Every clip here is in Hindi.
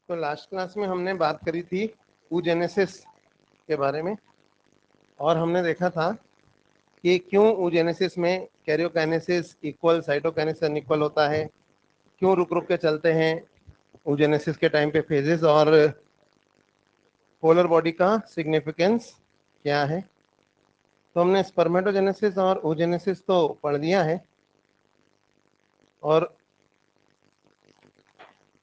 तो लास्ट क्लास में हमने बात करी थी oogenesis के बारे में, और हमने देखा था कि क्यों oogenesis में कैरियोकाइनेसिस इक्वल साइटोकाइनेसिस अनइक्वल होता है, क्यों रुक रुक के चलते हैं oogenesis के टाइम पे फेजेस, और पोलर बॉडी का सिग्निफिकेंस क्या है। तो हमने स्पर्मेटोजेनेसिस और oogenesis तो पढ़ लिया है, और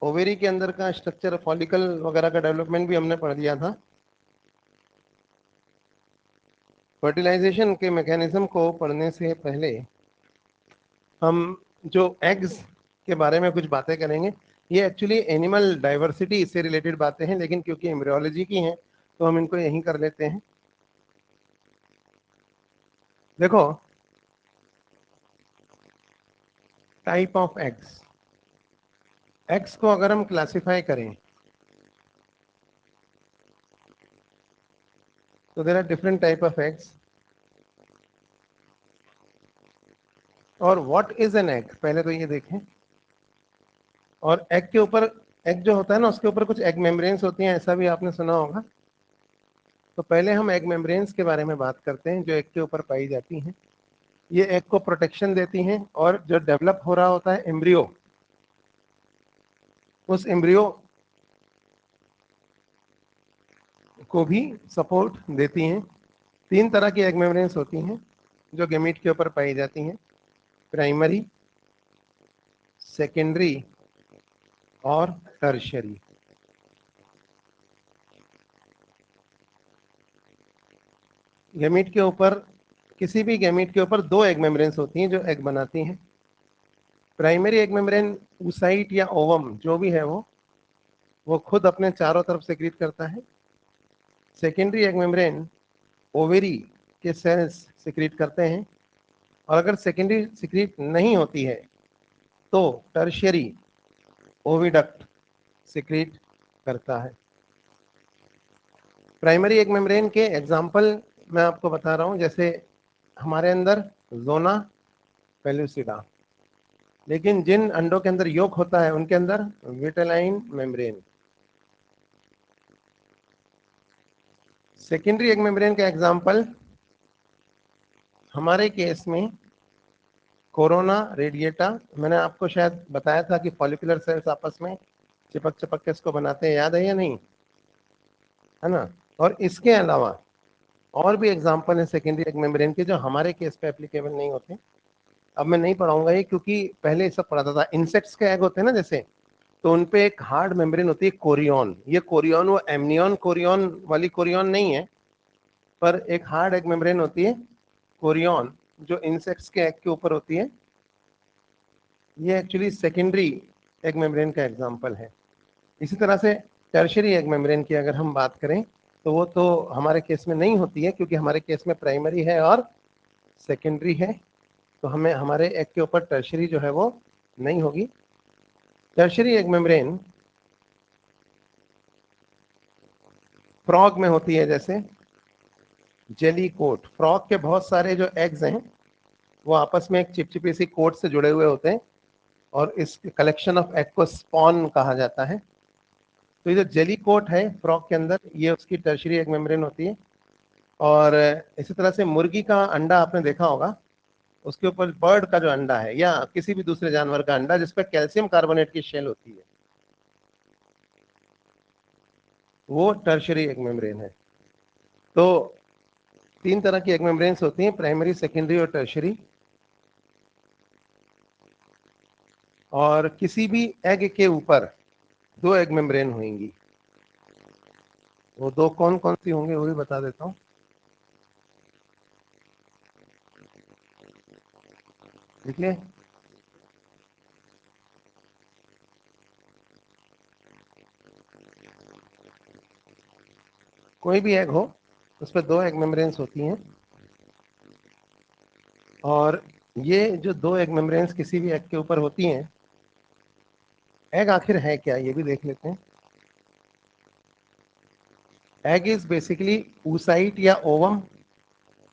ओवेरी के अंदर का स्ट्रक्चर, फॉलिकल वगैरह का डेवलपमेंट भी हमने पढ़ लिया था। फर्टिलाइजेशन के मैकेनिज्म को पढ़ने से पहले हम जो एग्स के बारे में कुछ बातें करेंगे। ये एक्चुअली एनिमल डाइवर्सिटी से रिलेटेड बातें हैं, लेकिन क्योंकि एम्ब्रियोलॉजी की हैं तो हम इनको यहीं कर लेते हैं। देखो, टाइप ऑफ एग्स, एग्स को अगर हम क्लासिफाई करें तो there are different type of eggs. और व्हाट इज एन एग, पहले तो ये देखें। और एग के ऊपर, एग जो होता है ना, उसके ऊपर कुछ एग मेम्ब्रेन्स होती हैं, ऐसा भी आपने सुना होगा। तो पहले हम एग मेम्ब्रेन्स के बारे में बात करते हैं जो एग के ऊपर पाई जाती हैं। ये एग को प्रोटेक्शन देती हैं, और जो डेवलप हो रहा होता है एम्ब्रियो, उस एम्ब्रियो को भी सपोर्ट देती हैं। 3 तरह की एग मेम्ब्रेन्स होती हैं जो गैमीट के ऊपर पाई जाती हैं: प्राइमरी, सेकेंडरी और टर्शियरी। गैमीट के ऊपर, किसी भी गैमीट के ऊपर 2 एग मेम्ब्रेन्स होती हैं जो एग बनाती हैं। प्राइमरी एग मेम्ब्रेन oocyte या ओवम जो भी है वो खुद अपने चारों तरफ सेक्रीट करता है। सेकेंडरी एग मेम्ब्रेन ओवेरी के सेल्स सेक्रीट करते हैं, और अगर सेकेंडरी सेक्रीट नहीं होती है तो टर्शियरी ओविडक्ट सेक्रीट करता है। प्राइमरी एग मेम्ब्रेन के एग्जाम्पल मैं आपको बता रहा हूँ, जैसे हमारे अंदर जोना पेलुसिडा, लेकिन जिन अंडों के अंदर योक होता है उनके अंदर vitelline membrane. Secondary egg membrane का एग्जाम्पल हमारे केस में कोरोना रेडिएटा, मैंने आपको शायद बताया था कि फॉलिकुलर सेल्स आपस में चिपक चिपक के इसको बनाते हैं, याद है या नहीं, है ना। और इसके अलावा और भी एग्जाम्पल है सेकेंडरी एग मेम्ब्रेन के जो हमारे केस पे एप्लीकेबल नहीं होते। अब मैं नहीं पढ़ाऊंगा ये, क्योंकि पहले सब पढ़ाता था। इंसेक्ट्स के एग होते हैं ना जैसे, तो उनपे एक हार्ड मेम्ब्रेन होती है कोरियन। ये कोरियन वो एमनियन कोरियन वाली कोरियन नहीं है, पर एक हार्ड एग मेम्ब्रेन होती है कोरियन जो इंसेक्ट्स के एग के ऊपर होती है। ये एक्चुअली सेकेंडरी एग मेम्ब्रेन का एग्जांपल है। इसी तरह से टर्शियरी एग मेम्ब्रेन की अगर हम बात करें तो वो तो हमारे केस में नहीं होती है, क्योंकि हमारे केस में प्राइमरी है और सेकेंडरी है, तो हमें हमारे एग के ऊपर टर्शियरी जो है वो नहीं होगी। टर्शियरी एग मेम्ब्रेन फ्रॉग में होती है, जैसे जेली कोट। फ्रॉग के बहुत सारे जो एग्स हैं वो आपस में एक चिपचिपी सी कोट से जुड़े हुए होते हैं, और इस कलेक्शन ऑफ एग को स्पॉन कहा जाता है। तो ये जो जेली कोट है फ्रॉग के अंदर, ये उसकी टर्शियरी एग मेम्ब्रेन होती है। और इसी तरह से मुर्गी का अंडा आपने देखा होगा, उसके ऊपर बर्ड का जो अंडा है या किसी भी दूसरे जानवर का अंडा जिसपे कैल्शियम कार्बोनेट की शेल होती है, वो टर्शियरी एग मेम्ब्रेन है। तो 3 तरह की एग मेम्ब्रेन्स होती हैं, प्राइमरी, सेकेंडरी और टर्शियरी। और किसी भी एग के ऊपर 2 एग मेम्ब्रेन होंगी। वो 2 कौन कौन सी होंगी वो भी बता देता हूँ। देखिए, कोई भी एग हो उस पर 2 एग मेम्ब्रेन्स होती हैं, और ये जो 2 एग मेम्ब्रेन्स किसी भी एग के ऊपर होती हैं, एग आखिर है क्या ये भी देख लेते हैं। एग इज बेसिकली oocyte या ओवम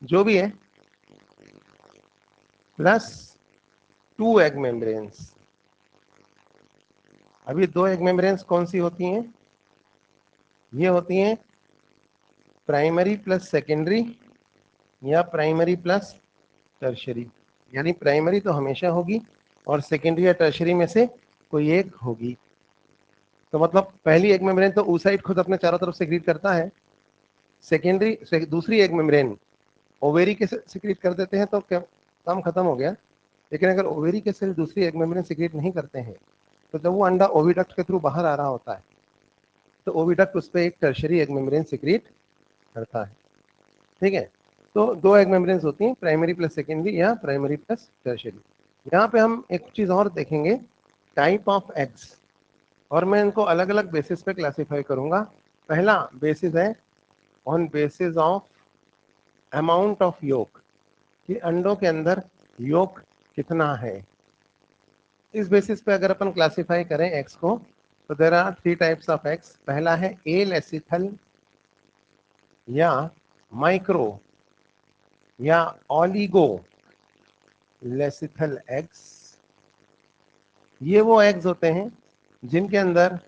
जो भी है, प्लस 2 एग मेम्ब्रेन्स। अभी 2 एग मेम्ब्रेन्स कौन सी होती हैं? ये होती हैं प्राइमरी प्लस सेकेंडरी या प्राइमरी प्लस टर्शरी। यानी प्राइमरी तो हमेशा होगी और सेकेंडरी या टर्शरी में से कोई एक होगी। तो मतलब पहली एग मेम्ब्रेन तो oocyte खुद अपने चारों तरफ सेक्रीट करता है। सेकेंडरी दूसरी एग मेम्ब्रेन ओवेरी के सिक्रीट कर देते हैं तो क्या काम खत्म हो गया। लेकिन अगर ओवेरी के सेल दूसरी एग मेम्ब्रेन सिक्रीट नहीं करते हैं तो जब वो अंडा ओविडक्ट के थ्रू बाहर आ रहा होता है तो ओविडक्ट उस पर एक टर्शरी एग मेम्ब्रेन सिक्रीट करता है। ठीक है, तो दो एग मेम्ब्रेन्स होती हैं, प्राइमरी प्लस सेकेंडरी या प्राइमरी प्लस टर्शरी। यहाँ पे हम एक चीज और देखेंगे, टाइप ऑफ एग्स, और मैं इनको अलग अलग बेसिस पे क्लासिफाई करूंगा। पहला बेसिस है on basis of amount of yolk, कि अंडों के अंदर योक कितना है। इस बेसिस पे अगर अपन क्लासिफाई करें एग्स को तो there are three types of eggs. पहला है ए लेसिथल या माइक्रो या ऑलिगो लेसिथल एग्स। ये वो एग्स होते हैं जिनके अंदर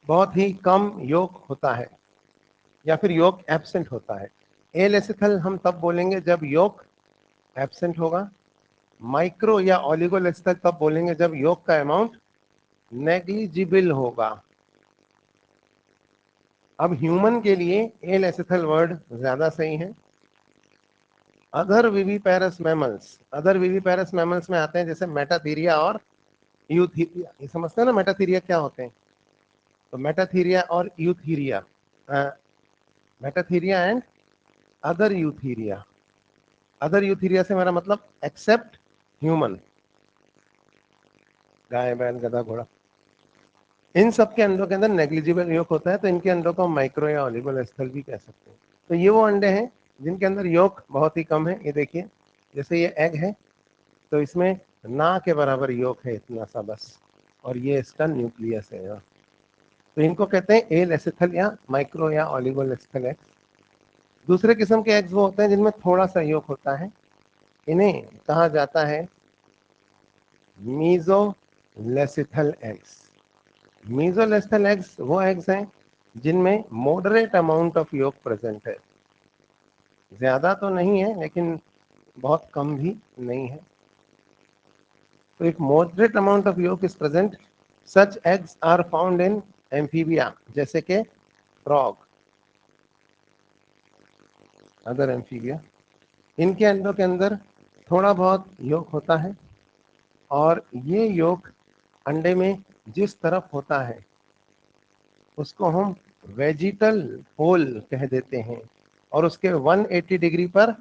बहुत ही कम योक होता है या फिर योक एब्सेंट होता है। ए लेसिथल हम तब बोलेंगे जब योक एब्सेंट होगा। माइक्रो या ऑलिगो लेसिथल तब बोलेंगे जब योक का अमाउंट नेग्लिजिबल होगा। अब ह्यूमन के लिए ए लेसिथल वर्ड ज्यादा सही है। Other viviparous mammals, other viviparous mammals में आते हैं जैसे मेटाथीरिया और यूथीरिया। ये समझते हैं ना मेटाथीरिया क्या होते हैं? तो मेटाथीरिया और Eutheria, Metatheria and other Eutheria. Other Eutheria से मेरा मतलब एक्सेप्ट ह्यूमन, गाय बैल गधा घोड़ा, इन सब के अंडों के अंदर नेग्लिजिबल योक होता है, तो इनके अंडों को हम माइक्रो या ऑलिगोलेस्थल भी कह सकते हैं। तो ये वो अंडे हैं जिनके अंदर योक बहुत ही कम है। ये देखिए, जैसे ये एग है तो इसमें ना के बराबर योक है, इतना सा बस, और ये इसका न्यूक्लियस है यहाँ। तो इनको कहते हैं ए लेसिथल या माइक्रो या ऑलिगोलेस्थल एग्स। दूसरे किस्म के एग्स वो होते हैं जिनमें थोड़ा सा योक होता है, इन्हें कहा जाता है मीजोलेसिथल एग्स। मीजोलेसिथल एग्स वो एग्स हैं जिनमें moderate amount of yolk present है। ज्यादा तो नहीं है लेकिन बहुत कम भी नहीं है। तो if moderate amount of yolk is present, such eggs are found in amphibia, जैसे कि फ्रॉग, अदर एम्फीबिया। इनके अंडों के अंदर थोड़ा बहुत योक होता है और ये योक अंडे में जिस तरफ होता है उसको हम वेजिटल पोल कह देते हैं, और उसके 180 डिग्री पर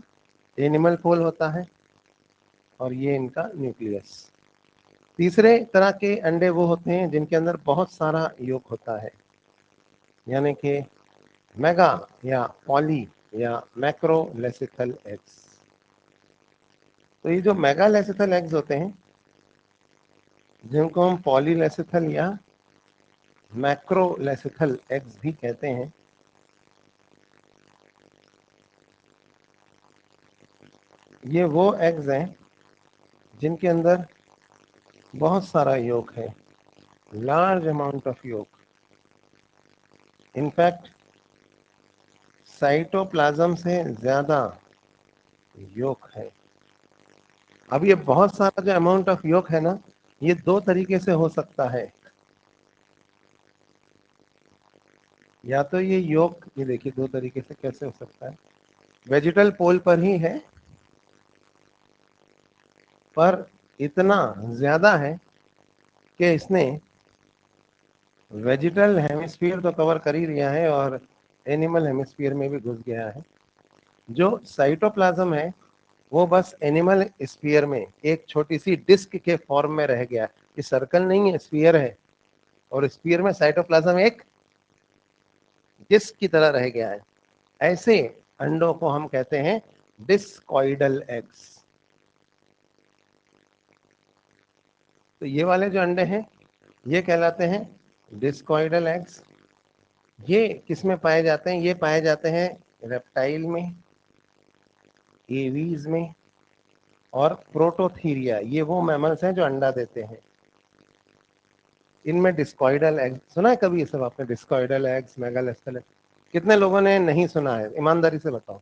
एनिमल पोल होता है, और ये इनका न्यूक्लियस। तीसरे तरह के अंडे वो होते हैं जिनके अंदर बहुत सारा योक होता है, यानी कि मेगा या पॉली या मैक्रोलेसिथल एग्स। तो ये जो मेगालेसिथल एग्स होते हैं जिनको हम पॉलीलेसिथल या मैक्रोलेसिथल एग्स भी कहते हैं, ये वो एग्स हैं जिनके अंदर बहुत सारा योक है, large amount of yolk. In fact cytoplasm से ज्यादा योक है। अब ये बहुत सारा जो अमाउंट ऑफ योक है ना, ये दो तरीके से हो सकता है। या तो ये योक, ये देखिए दो तरीके से कैसे हो सकता है। वेजिटल पोल पर ही है पर इतना ज्यादा है कि इसने वेजिटल हेमिस्फीयर तो कवर कर ही लिया है और एनिमल हेमिस्फीयर में भी घुस गया है। जो साइटोप्लाज्म है वो बस एनिमल स्फीयर में एक छोटी सी डिस्क के फॉर्म में रह गया। ये सर्कल नहीं है, स्फीयर है, और स्फीयर में साइटोप्लाज्म एक डिस्क की तरह रह गया है। ऐसे अंडों को हम कहते हैं डिस्कॉइडल एग्स। तो ये वाले जो अंडे हैं ये कहलाते हैं डिस्कॉइडल एग्स। ये किस में पाए जाते हैं? ये पाए जाते हैं रेप्टाइल में, एवीज में और प्रोटोथीरिया। ये वो मैमल्स हैं जो अंडा देते हैं। इनमें डिस्कॉइडल एग्स सुना है कभी ये सब आपने? डिस्कॉइडल एग्स, मेगालेस्थल एग्स, कितने लोगों ने नहीं सुना है? ईमानदारी से बताओ।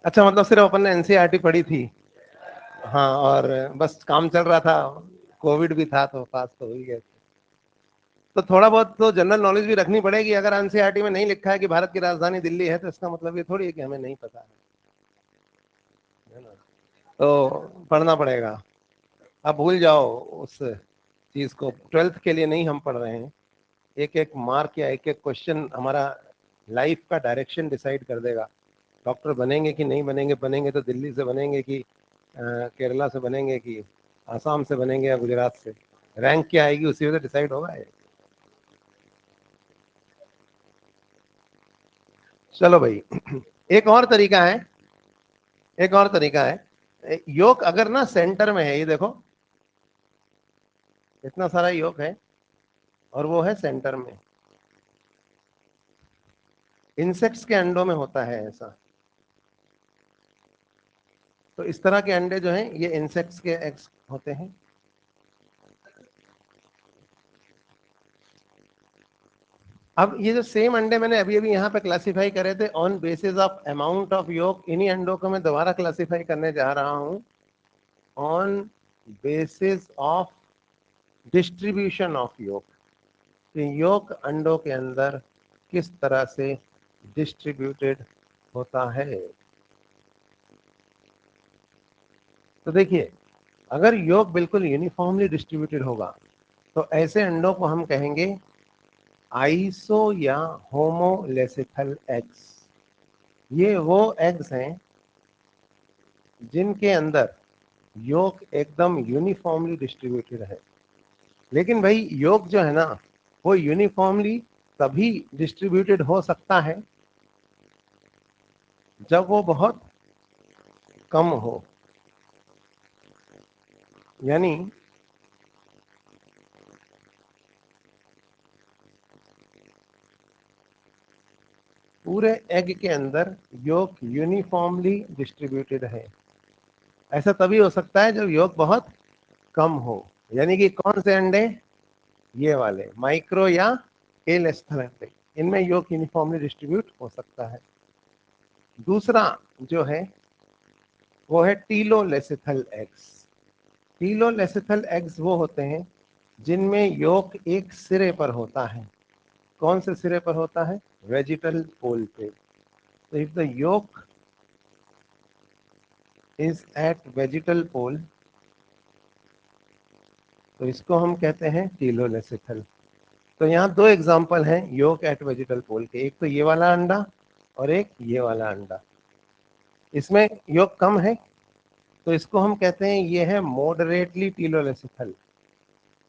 अच्छा, मतलब सिर्फ अपन ने एनसीईआरटी पढ़ी थी। हाँ, और बस काम चल रहा था, कोविड भी था तो पास तो हो ही गए। तो थोड़ा बहुत तो जनरल नॉलेज भी रखनी पड़ेगी। अगर एनसीईआरटी में नहीं लिखा है कि भारत की राजधानी दिल्ली है, तो इसका मतलब ये थोड़ी है कि हमें नहीं पता है ना? तो पढ़ना पड़ेगा। आप भूल जाओ उस चीज को, ट्वेल्थ के लिए नहीं हम पढ़ रहे हैं। एक एक मार्क या एक एक क्वेश्चन हमारा लाइफ का डायरेक्शन डिसाइड कर देगा। डॉक्टर बनेंगे कि नहीं बनेंगे, बनेंगे तो दिल्ली से बनेंगे कि केरला से बनेंगे कि आसाम से बनेंगे या गुजरात से, रैंक क्या आएगी उसी से डिसाइड होगा ये। चलो भाई, एक और तरीका है, एक और तरीका है। योग अगर ना सेंटर में है, ये देखो इतना सारा योग है और वो है सेंटर में। इंसेक्ट्स के अंडों में होता है ऐसा। तो इस तरह के अंडे जो हैं ये इंसेक्ट्स के एग्स होते हैं। अब ये जो सेम अंडे मैंने अभी अभी यहाँ पे क्लासिफाई करे थे on basis of amount of योग, इन्हीं अंडों को मैं दोबारा क्लासिफाई करने जा रहा हूँ on basis of distribution of योग। कि योग अंडों के अंदर किस तरह से डिस्ट्रीब्यूटेड होता है। तो देखिए, अगर योग बिल्कुल यूनिफॉर्मली डिस्ट्रीब्यूटेड होगा तो ऐसे अंडों को हम कहेंगे आइसो या होमोलेसिथल एग्स। ये वो एग्स हैं जिनके अंदर योग एकदम यूनिफॉर्मली डिस्ट्रीब्यूटेड है। लेकिन भाई योग जो है ना, वो यूनिफॉर्मली तभी डिस्ट्रीब्यूटेड हो सकता है जब वो बहुत कम हो। यानी पूरे एग के अंदर योग यूनिफॉर्मली डिस्ट्रीब्यूटेड है। ऐसा तभी हो सकता है जब योग बहुत कम हो। यानी कि कौन से अंडे? ये वाले माइक्रो या एल स्थल अंडे, इनमें योग यूनिफॉर्मली डिस्ट्रीब्यूट हो सकता है। दूसरा जो है वो है टीलोलेसिथल एग्स। टीलोलेसिथल एग्स वो होते हैं जिनमें योग एक सिरे पर होता है। कौन से सिरे पर होता है? वेजिटल पोल पे। तो if the yolk is at vegetal pole, तो इसको हम कहते हैं टीलोलेसिथल। तो यहाँ दो एग्जांपल हैं योग एट वेजिटल पोल के, एक तो ये वाला अंडा और एक ये वाला अंडा। इसमें योग कम है तो इसको हम कहते हैं ये है मॉडरेटली टीलोलेसिथल,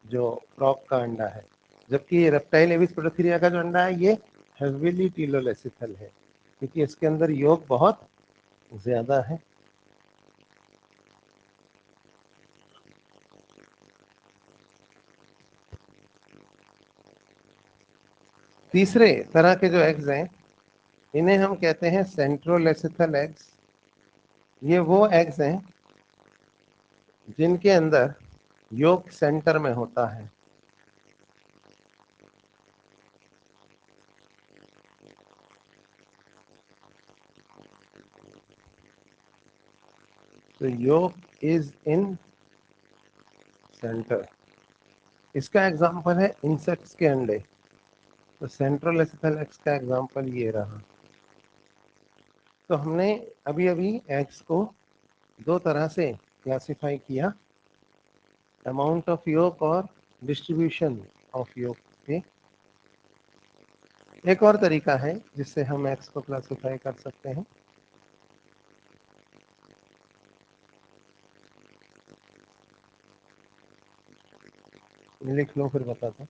जो फ्रॉग का अंडा है। जबकि ये रेप्टाइल एविस प्रोटोथीरिया का जो अंडा है ये हेवीली टीलोलेसिथल है, क्योंकि इसके अंदर योग बहुत ज्यादा है। तीसरे तरह के जो एग्स हैं इन्हें हम कहते हैं सेंट्रोलेसिथल एग्स। ये वो एग्स हैं जिनके अंदर योग सेंटर में होता है। तो योग इज इन सेंटर। इसका एग्जांपल है इंसेक्ट्स के अंडे। तो सेंट्रोलेसिथल एग्स का एग्जांपल ये रहा। तो हमने अभी अभी एग्स को दो तरह से क्लासिफाई किया, अमाउंट ऑफ योग और डिस्ट्रीब्यूशन ऑफ योग के। एक और तरीका है जिससे हम एग्स को क्लासिफाई कर सकते हैं। लिख लो फिर बताता हूँ।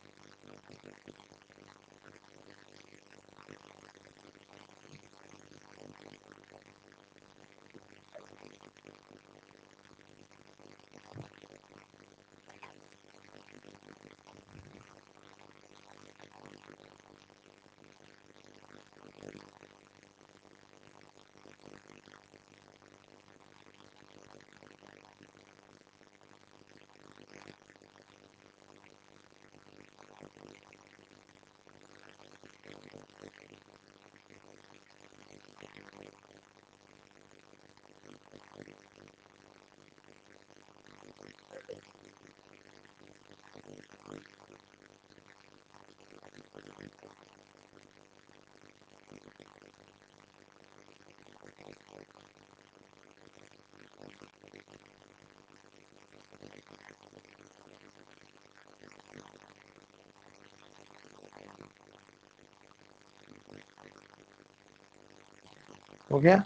हो गया?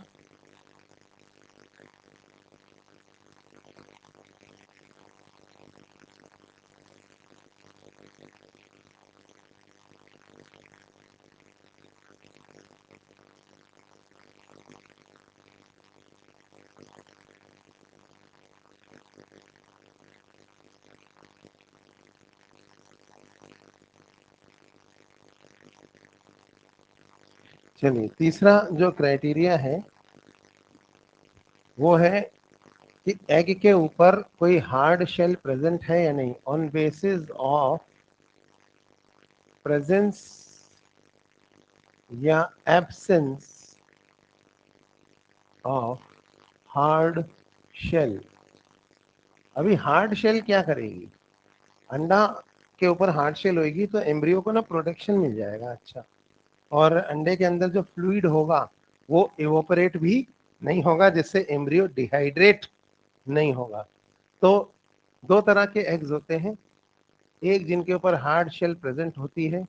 चलिए, तीसरा जो क्राइटेरिया है वो है कि एग के ऊपर कोई हार्ड शेल प्रेजेंट है या नहीं। ऑन बेसिस ऑफ प्रेजेंस या एब्सेंस ऑफ हार्ड शेल। अभी हार्ड शेल क्या करेगी? अंडा के ऊपर हार्ड शेल होगी तो एम्ब्रियो को ना प्रोटेक्शन मिल जाएगा अच्छा, और अंडे के अंदर जो फ्लूइड होगा वो इवोपरेट भी नहीं होगा, जिससे एम्ब्रियो डिहाइड्रेट नहीं होगा। तो दो तरह के एग्स होते हैं, एक जिनके ऊपर हार्ड शेल प्रेजेंट होती है,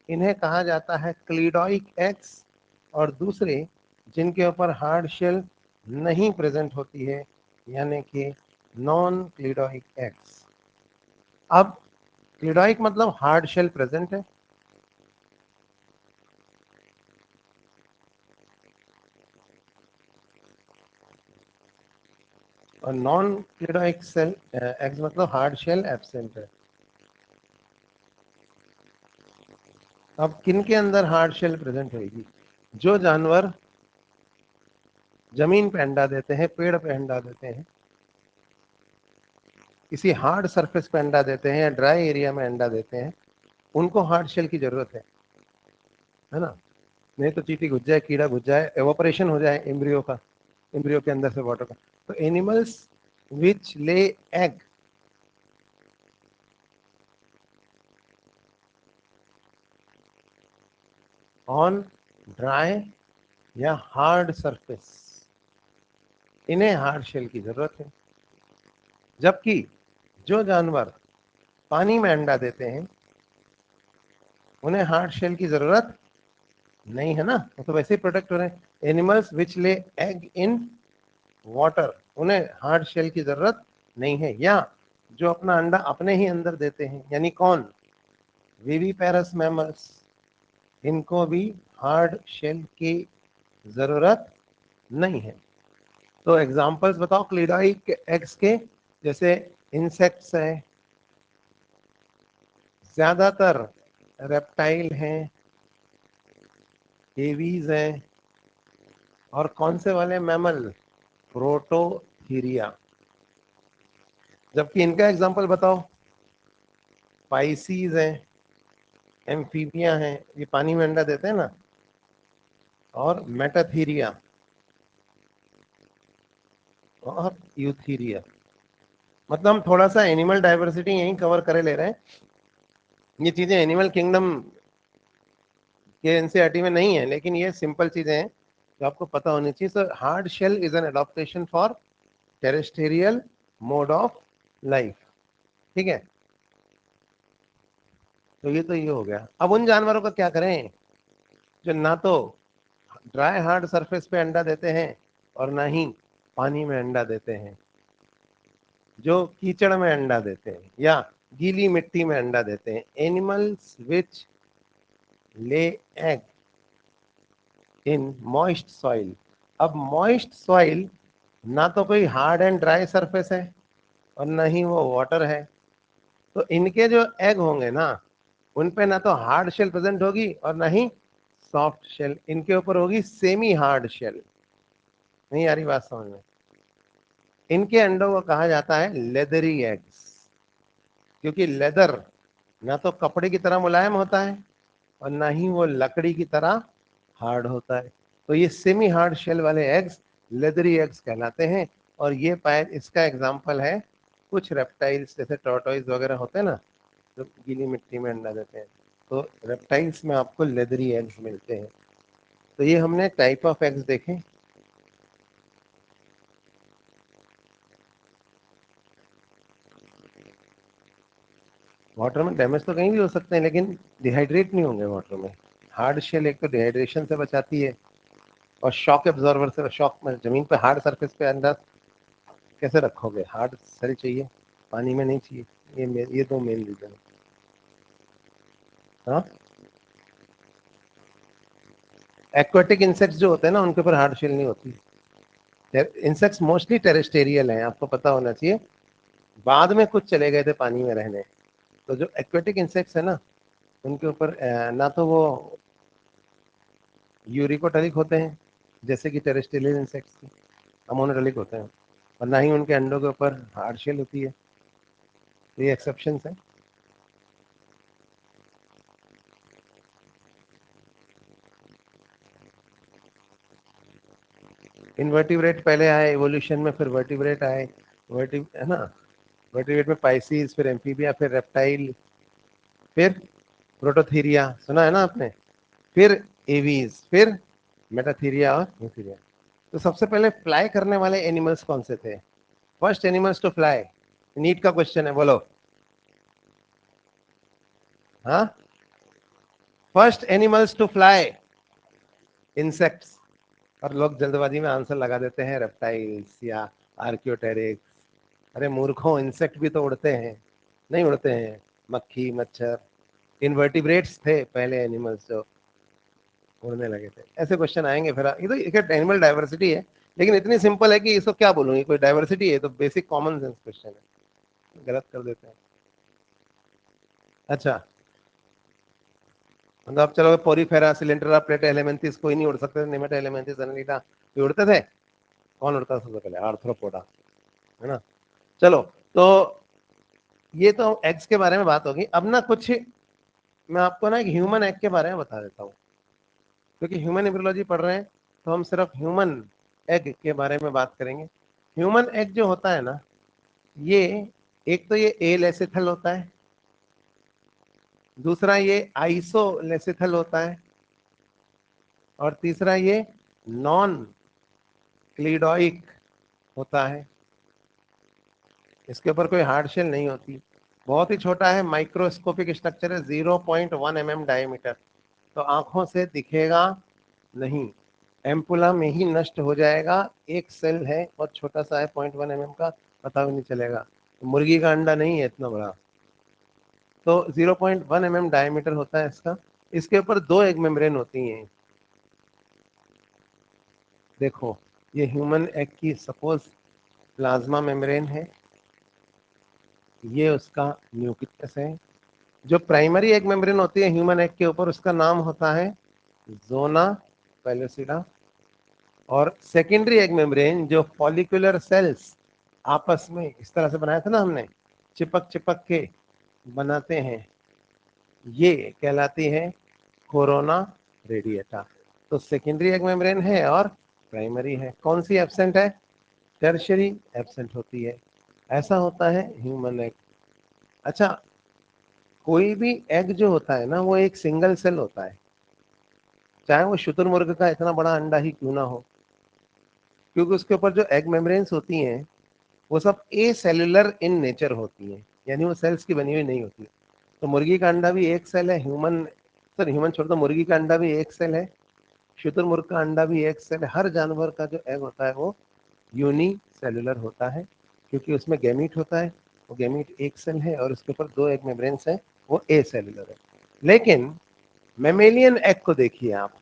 इन्हें कहा जाता है क्लीडॉइक एग्स, और दूसरे जिनके ऊपर हार्ड शेल नहीं प्रेजेंट होती है, यानी कि नॉन क्लीडॉइक एग्स। अब क्लीडॉइक मतलब हार्ड शेल प्रेजेंट है, और नॉन क्लीडॉइक सेल एग्स मतलब हार्ड शेल एब्सेंट है। अब किन के अंदर हार्ड शेल प्रेजेंट होगी? जो जानवर जमीन पे अंडा देते हैं, पेड़ पे अंडा देते हैं, किसी हार्ड सरफेस पे अंडा देते हैं या ड्राई एरिया में अंडा देते हैं, उनको हार्ड शेल की जरूरत है ना? नहीं तो चींटी घुस जाए, कीड़ा घुस जाए, एवोपरेशन हो जाए एम्ब्रियो का, एम्ब्रियो के अंदर से वाटर का। तो एनिमल्स विच ले एग ऑन ड्राई या हार्ड सरफेस, इन्हें हार्ड शेल की जरूरत है। जबकि जो जानवर पानी में अंडा देते हैं उन्हें हार्ड शेल की जरूरत नहीं है ना, वो तो वैसे ही प्रोटेक्ट हो रहे हैं। एनिमल्स विच ले एग इन वाटर, उन्हें हार्ड शेल की जरूरत नहीं है। या जो अपना अंडा अपने ही अंदर देते हैं, यानी कौन? विविपेरस मैमल्स, इनको भी हार्ड शेल की जरूरत नहीं है। तो एग्जांपल्स बताओ क्लीडाइक एग्स के। जैसे इंसेक्ट्स है, ज्यादातर रेप्टाइल हैं, एवीज हैं, और कौन से वाले मैमल? प्रोटोथीरिया। जबकि इनका एग्जांपल बताओ। पाइसीज हैं, एम्फीबिया हैं, ये पानी में अंडा देते हैं ना, और मेटाथीरिया और यूथीरिया। मतलब हम थोड़ा सा एनिमल डाइवर्सिटी यहीं कवर करे ले रहे हैं। ये चीजें एनिमल किंगडम के एनसीईआरटी में नहीं है, लेकिन ये सिंपल चीजें हैं जो आपको पता होनी चाहिए। So hard shell is an adaptation for terrestrial mode of life. ठीक है, तो ये हो गया। अब उन जानवरों का क्या करें जो ना तो ड्राई हार्ड सरफेस पे अंडा देते हैं और ना ही पानी में अंडा देते हैं, जो कीचड़ में अंडा देते हैं या गीली मिट्टी में अंडा देते हैं। एनिमल्स विच ले एग इन मॉइस्ट सॉइल। अब मॉइस्ट सॉइल ना तो कोई हार्ड एंड ड्राई सरफेस है और ना ही वो वाटर है, तो इनके जो एग होंगे ना, उन पे ना तो हार्ड शेल प्रेजेंट होगी और ना ही सॉफ्ट शेल, इनके ऊपर होगी सेमी हार्ड शेल। नहीं आ रही बात समझ में? इनके अंडों को कहा जाता है लेदरी एग्स, क्योंकि लेदर ना तो कपड़े की तरह मुलायम होता है और ना ही वो लकड़ी की तरह हार्ड होता है। तो ये सेमी हार्ड शेल वाले एग्स लेदरी एग्स कहलाते हैं। और ये पाए, इसका एग्जाम्पल है कुछ रेप्टाइल्स जैसे टॉर्टोइज वगैरह होते हैं ना, जो गीली मिट्टी में अंडा देते हैं, तो रेप्टाइल्स में आपको लेदरी एग्स मिलते हैं। तो ये हमने टाइप ऑफ एग्स देखे। वाटर में डैमेज तो कहीं भी हो सकते हैं, लेकिन डिहाइड्रेट नहीं होंगे वाटर में। हार्ड शेल एक तो डिहाइड्रेशन से बचाती है, और शॉक एब्जॉर्बर से, शॉक में जमीन पे हार्ड सरफेस पे अंडा कैसे रखोगे, हार्ड सेल चाहिए, पानी में नहीं चाहिए। ये दो मेन रीजन है। हाँ, एक्वाटिक इंसेक्ट्स जो होते हैं ना, उनके ऊपर हार्ड शेल नहीं होती। इंसेक्ट्स मोस्टली टेरेस्टेरियल हैं, आपको पता होना चाहिए। बाद में कुछ चले गए थे पानी में रहने। तो जो एक्वाटिक इंसेक्ट्स है ना, उनके ऊपर ना तो वो यूरिकोटलिक होते हैं जैसे कि टेरेस्टेरियल इंसेक्ट्स की, अमोनोटलिक होते हैं, और ना ही उनके अंडों के ऊपर हार्ड शेल होती है। तो ये एक्सेप्शन है। इनवर्टिब्रेट पहले आए इवोल्यूशन में, फिर वर्टिब्रेट आए। वर्टिब है ना, वर्टिब्रेट में पाइसिस, फिर एम्फीबिया, फिर रेप्टाइल, फिर प्रोटोथीरिया, सुना है ना आपने, फिर एवीज, फिर मेटाथीरिया और यूथीरिया। तो सबसे पहले फ्लाई करने वाले एनिमल्स कौन से थे? First animals to fly, NEET का क्वेश्चन है, बोलो। हाँ, first animals to fly, insects. और लोग जल्दबाजी में आंसर लगा देते हैं रेप्टाइल्स या आर्क्योटेरिक्स। अरे मूर्खों, इंसेक्ट भी तो उड़ते हैं, नहीं उड़ते हैं? मक्खी, मच्छर, इनवर्टिब्रेट्स थे पहले एनिमल्स जो उड़ने लगे थे। ऐसे क्वेश्चन आएंगे फिर। ये तो एक एनिमल डाइवर्सिटी है, लेकिन इतनी सिंपल है कि इसको क्या बोलूंगी, कोई डाइवर्सिटी है? तो बेसिक कॉमन सेंस क्वेश्चन है, गलत कर देते हैं। अच्छा, मतलब चलो, पोरीफेरा, सिलेंड्रा, प्लेट एलिमेंथिस कोई नहीं उड़ सकते, नेमेटा एलिमेंथिस, अनलीटा ये उड़ते थे। कौन उड़ता था सबसे पहले? आर्थ्रोपोडा, है ना। चलो, तो ये तो एग्स के बारे में बात होगी। अब ना कुछ मैं आपको ना एक ह्यूमन एग के बारे में बता देता हूँ, क्योंकि ह्यूमन एम्ब्रियोलॉजी पढ़ रहे हैं, तो हम सिर्फ ह्यूमन एग के बारे में बात करेंगे। ह्यूमन एग जो होता है ना, ये एक तो ये एलेसिथल होता है, दूसरा ये आइसोलेसिथल होता है, और तीसरा ये नॉन क्लीडोइक होता है। इसके ऊपर कोई हार्ड शेल नहीं होती। बहुत ही छोटा है, माइक्रोस्कोपिक स्ट्रक्चर है, 0.1 mm डायमीटर। तो आंखों से दिखेगा नहीं, एम्पुला में ही नष्ट हो जाएगा। एक सेल है और छोटा सा है, 0.1 mm का, पता भी नहीं चलेगा। मुर्गी का अंडा नहीं है इतना बड़ा। तो 0.1 mm डायमीटर होता है इसका। इसके ऊपर दो एग मेम्ब्रेन होती हैं। देखो, ये ह्यूमन एग की सपोज प्लाज्मा मेम्ब्रेन है, ये उसका न्यूक्लियस है। जो प्राइमरी एग मेम्ब्रेन होती है ह्यूमन एग के ऊपर, उसका नाम होता है जोना पेलोसिडा। और सेकेंडरी एग मेम्ब्रेन जो फॉलिकुलर सेल्स आपस में इस तरह से बनाया था ना हमने, चिपक चिपक के बनाते हैं, ये कहलाती है कोरोना रेडिएटा। तो सेकेंडरी एग मेम्ब्रेन है और प्राइमरी है। कौन सी एब्सेंट है? टर्शियरी एब्सेंट होती है। ऐसा होता है ह्यूमन एग। अच्छा, कोई भी एग जो होता है ना, वो एक सिंगल सेल होता है, चाहे वो शुतुरमुर्ग का इतना बड़ा अंडा ही क्यों ना हो, क्योंकि उसके ऊपर जो एग मेम्ब्रेन्स होती हैं वो सब ए सेलुलर इन नेचर होती हैं, यानी वो सेल्स की बनी हुई नहीं होती। तो मुर्गी का अंडा भी एक सेल है, ह्यूमन छोड़ दो, मुर्गी का अंडा भी एक सेल है, शुतुरमुर्ग का अंडा भी एक सेल है। हर जानवर का जो एग होता है वो यूनी सेलुलर होता है, क्योंकि उसमें गैमीट होता है। वो गैमीट एक सेल है और उसके ऊपर दो एग मेम्ब्रेन्स हैं, वो ए सेलुलर है। लेकिन मेमेलियन एग को देखिए आप,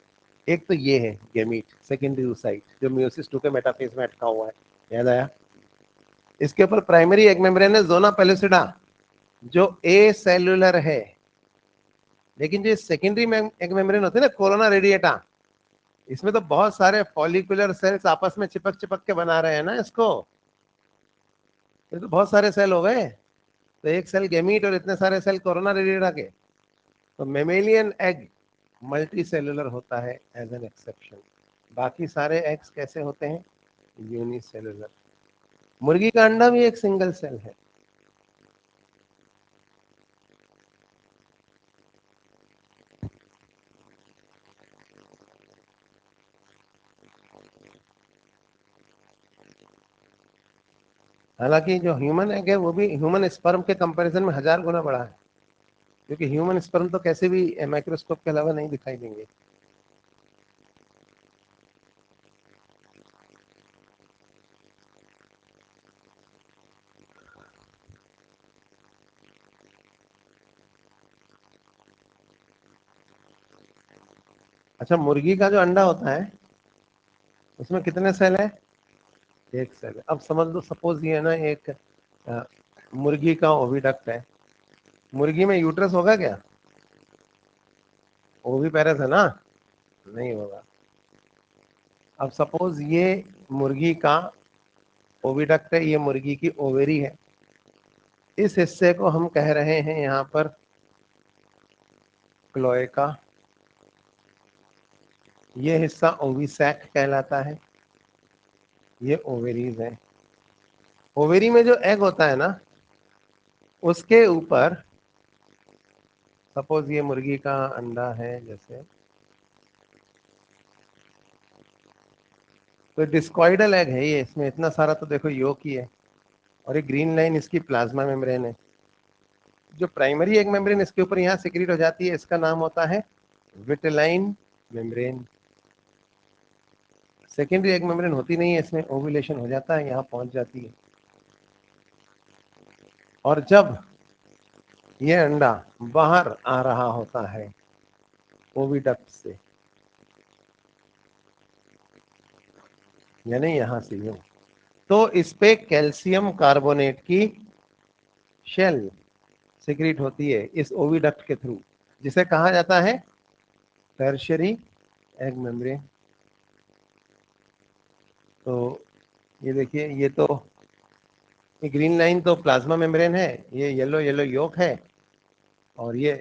एक तो ये है गैमीट, सेकेंडरी oocyte, जो मियोसिस 2 के मेटाफेज में अटका हुआ है, याद आया। इसके ऊपर प्राइमरी एग मेम्ब्रेन है जोना पेलुसिडा, जो ए सेलुलर है। लेकिन जो सेकेंडरी एग मेम्ब्रेन होती है ना, कोरोना रेडिएटा, इसमें तो बहुत सारे फॉलिकुलर सेल्स आपस में चिपक चिपक के बना रहे हैं ना इसको। ये तो बहुत सारे सेल हो गए। तो एक सेल गैमीट और इतने सारे सेल कोरोना रेडिएटा के। तो मेमेलियन एग मल्टी सेलुलर होता है एज एन एक्सेप्शन। बाकी सारे एग्स कैसे होते हैं? यूनिसेलुलर। मुर्गी का अंडा भी एक सिंगल सेल है, हालांकि जो ह्यूमन एग है वो भी ह्यूमन स्पर्म के कंपैरिजन में 1000 गुना बड़ा है, क्योंकि ह्यूमन स्पर्म तो कैसे भी माइक्रोस्कोप के अलावा नहीं दिखाई देंगे। अच्छा, मुर्गी का जो अंडा होता है उसमें कितने सेल है? एक सेल है। अब समझ लो, सपोज ये है ना एक मुर्गी का ओविडक्ट है। मुर्गी में यूट्रस होगा क्या? ओविपेरस है ना, नहीं होगा। अब सपोज ये मुर्गी का ओविडक्ट है, ये मुर्गी की ओवेरी है। इस हिस्से को हम कह रहे हैं यहाँ पर क्लोएका। ये हिस्सा ओविसैक कहलाता है। ये ओवेरीज है। ओवेरी में जो एग होता है ना, उसके ऊपर सपोज ये मुर्गी का अंडा है जैसे, तो डिस्कॉइडल एग है ये। इसमें इतना सारा तो देखो योक ही है, और ये ग्रीन लाइन इसकी प्लाज्मा मेम्ब्रेन है। जो प्राइमरी एग मेम्ब्रेन इसके ऊपर यहाँ सिक्रीट हो जाती है, इसका नाम होता है vitelline membrane. Secondary egg membrane होती नहीं है इसमें, ओव्यूलेशन हो जाता है, यहाँ पहुंच जाती है। और जब ये अंडा बाहर आ रहा होता है ओविडक्ट से, यानी यहां से यूं, तो इस पे कैल्शियम कार्बोनेट की शेल सिक्रीट होती है इस ओविडक्ट के थ्रू, जिसे कहा जाता है टर्शियरी एग मेम्ब्रेन। तो ये देखिए, ये ग्रीन लाइन तो प्लाज्मा मेम्ब्रेन है, ये येलो येलो योक है, और ये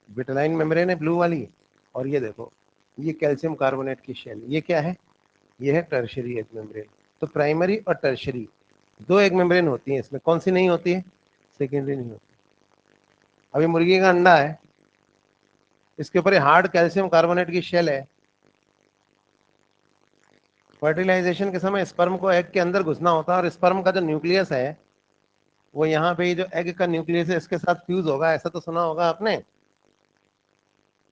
विटेलाइन मेम्ब्रेन है ब्लू वाली, और ये देखो ये कैल्शियम कार्बोनेट की शेल। ये क्या है? ये है टर्शियरी एग मेम्ब्रेन। तो प्राइमरी और टर्शियरी दो एग मेम्ब्रेन होती है इसमें। कौन सी नहीं होती है? सेकेंडरी नहीं होती। अभी मुर्गी का अंडा है, इसके ऊपर हार्ड कैल्शियम कार्बोनेट की शेल है। फर्टिलाइजेशन के समय स्पर्म को एग के अंदर घुसना होता है, और स्पर्म का जो न्यूक्लियस है वो यहाँ पे जो एग का न्यूक्लियस है इसके साथ फ्यूज होगा, ऐसा तो सुना होगा आपने।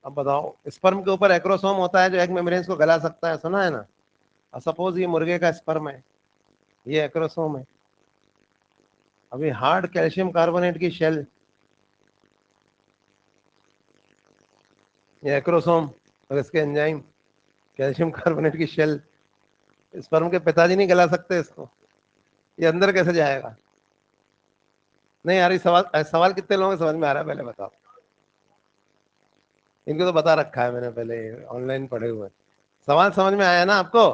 अब बताओ, स्पर्म के ऊपर एक्रोसोम होता है जो एग मेम्ब्रेन्स को गला सकता है, सुना है ना। और सपोज ये मुर्गे का स्पर्म है, ये एक्रोसोम है। अभी हार्ड कैल्शियम कार्बोनेट की शेल, ये एक्रोसोम, और इसके एंजाइम कैल्शियम कार्बोनेट की शेल। स्पर्म के पिताजी नहीं गला सकते इसको, ये अंदर कैसे जाएगा? नहीं यार, ये सवाल सवाल कितने लोगों को समझ में आ रहा है पहले बताओ। इनको तो बता रखा है मैंने, पहले ऑनलाइन पढ़े हुए। सवाल समझ में आया ना आपको?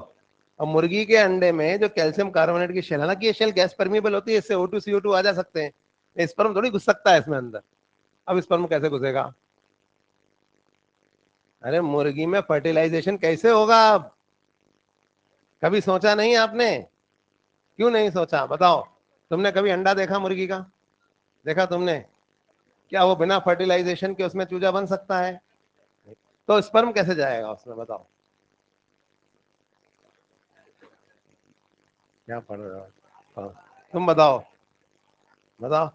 अब मुर्गी के अंडे में जो कैल्शियम कार्बोनेट की शेल, हालांकि ये शेल गैस परमिएबल होती है, इससे O2 CO2 आ जा सकते हैं, स्पर्म थोड़ी घुस सकता है इसमें अंदर। अब स्पर्म कैसे घुसेगा? अरे मुर्गी में फर्टिलाइजेशन कैसे होगा? अब कभी सोचा नहीं आपने? क्यों नहीं सोचा बताओ? तुमने कभी अंडा देखा मुर्गी का? देखा तुमने? क्या वो बिना फर्टिलाइजेशन के उसमें चूजा बन सकता है? तो स्पर्म कैसे जाएगा उसमें बताओ? क्या पढ़ रहे हो? हाँ, तुम बताओ, बताओ।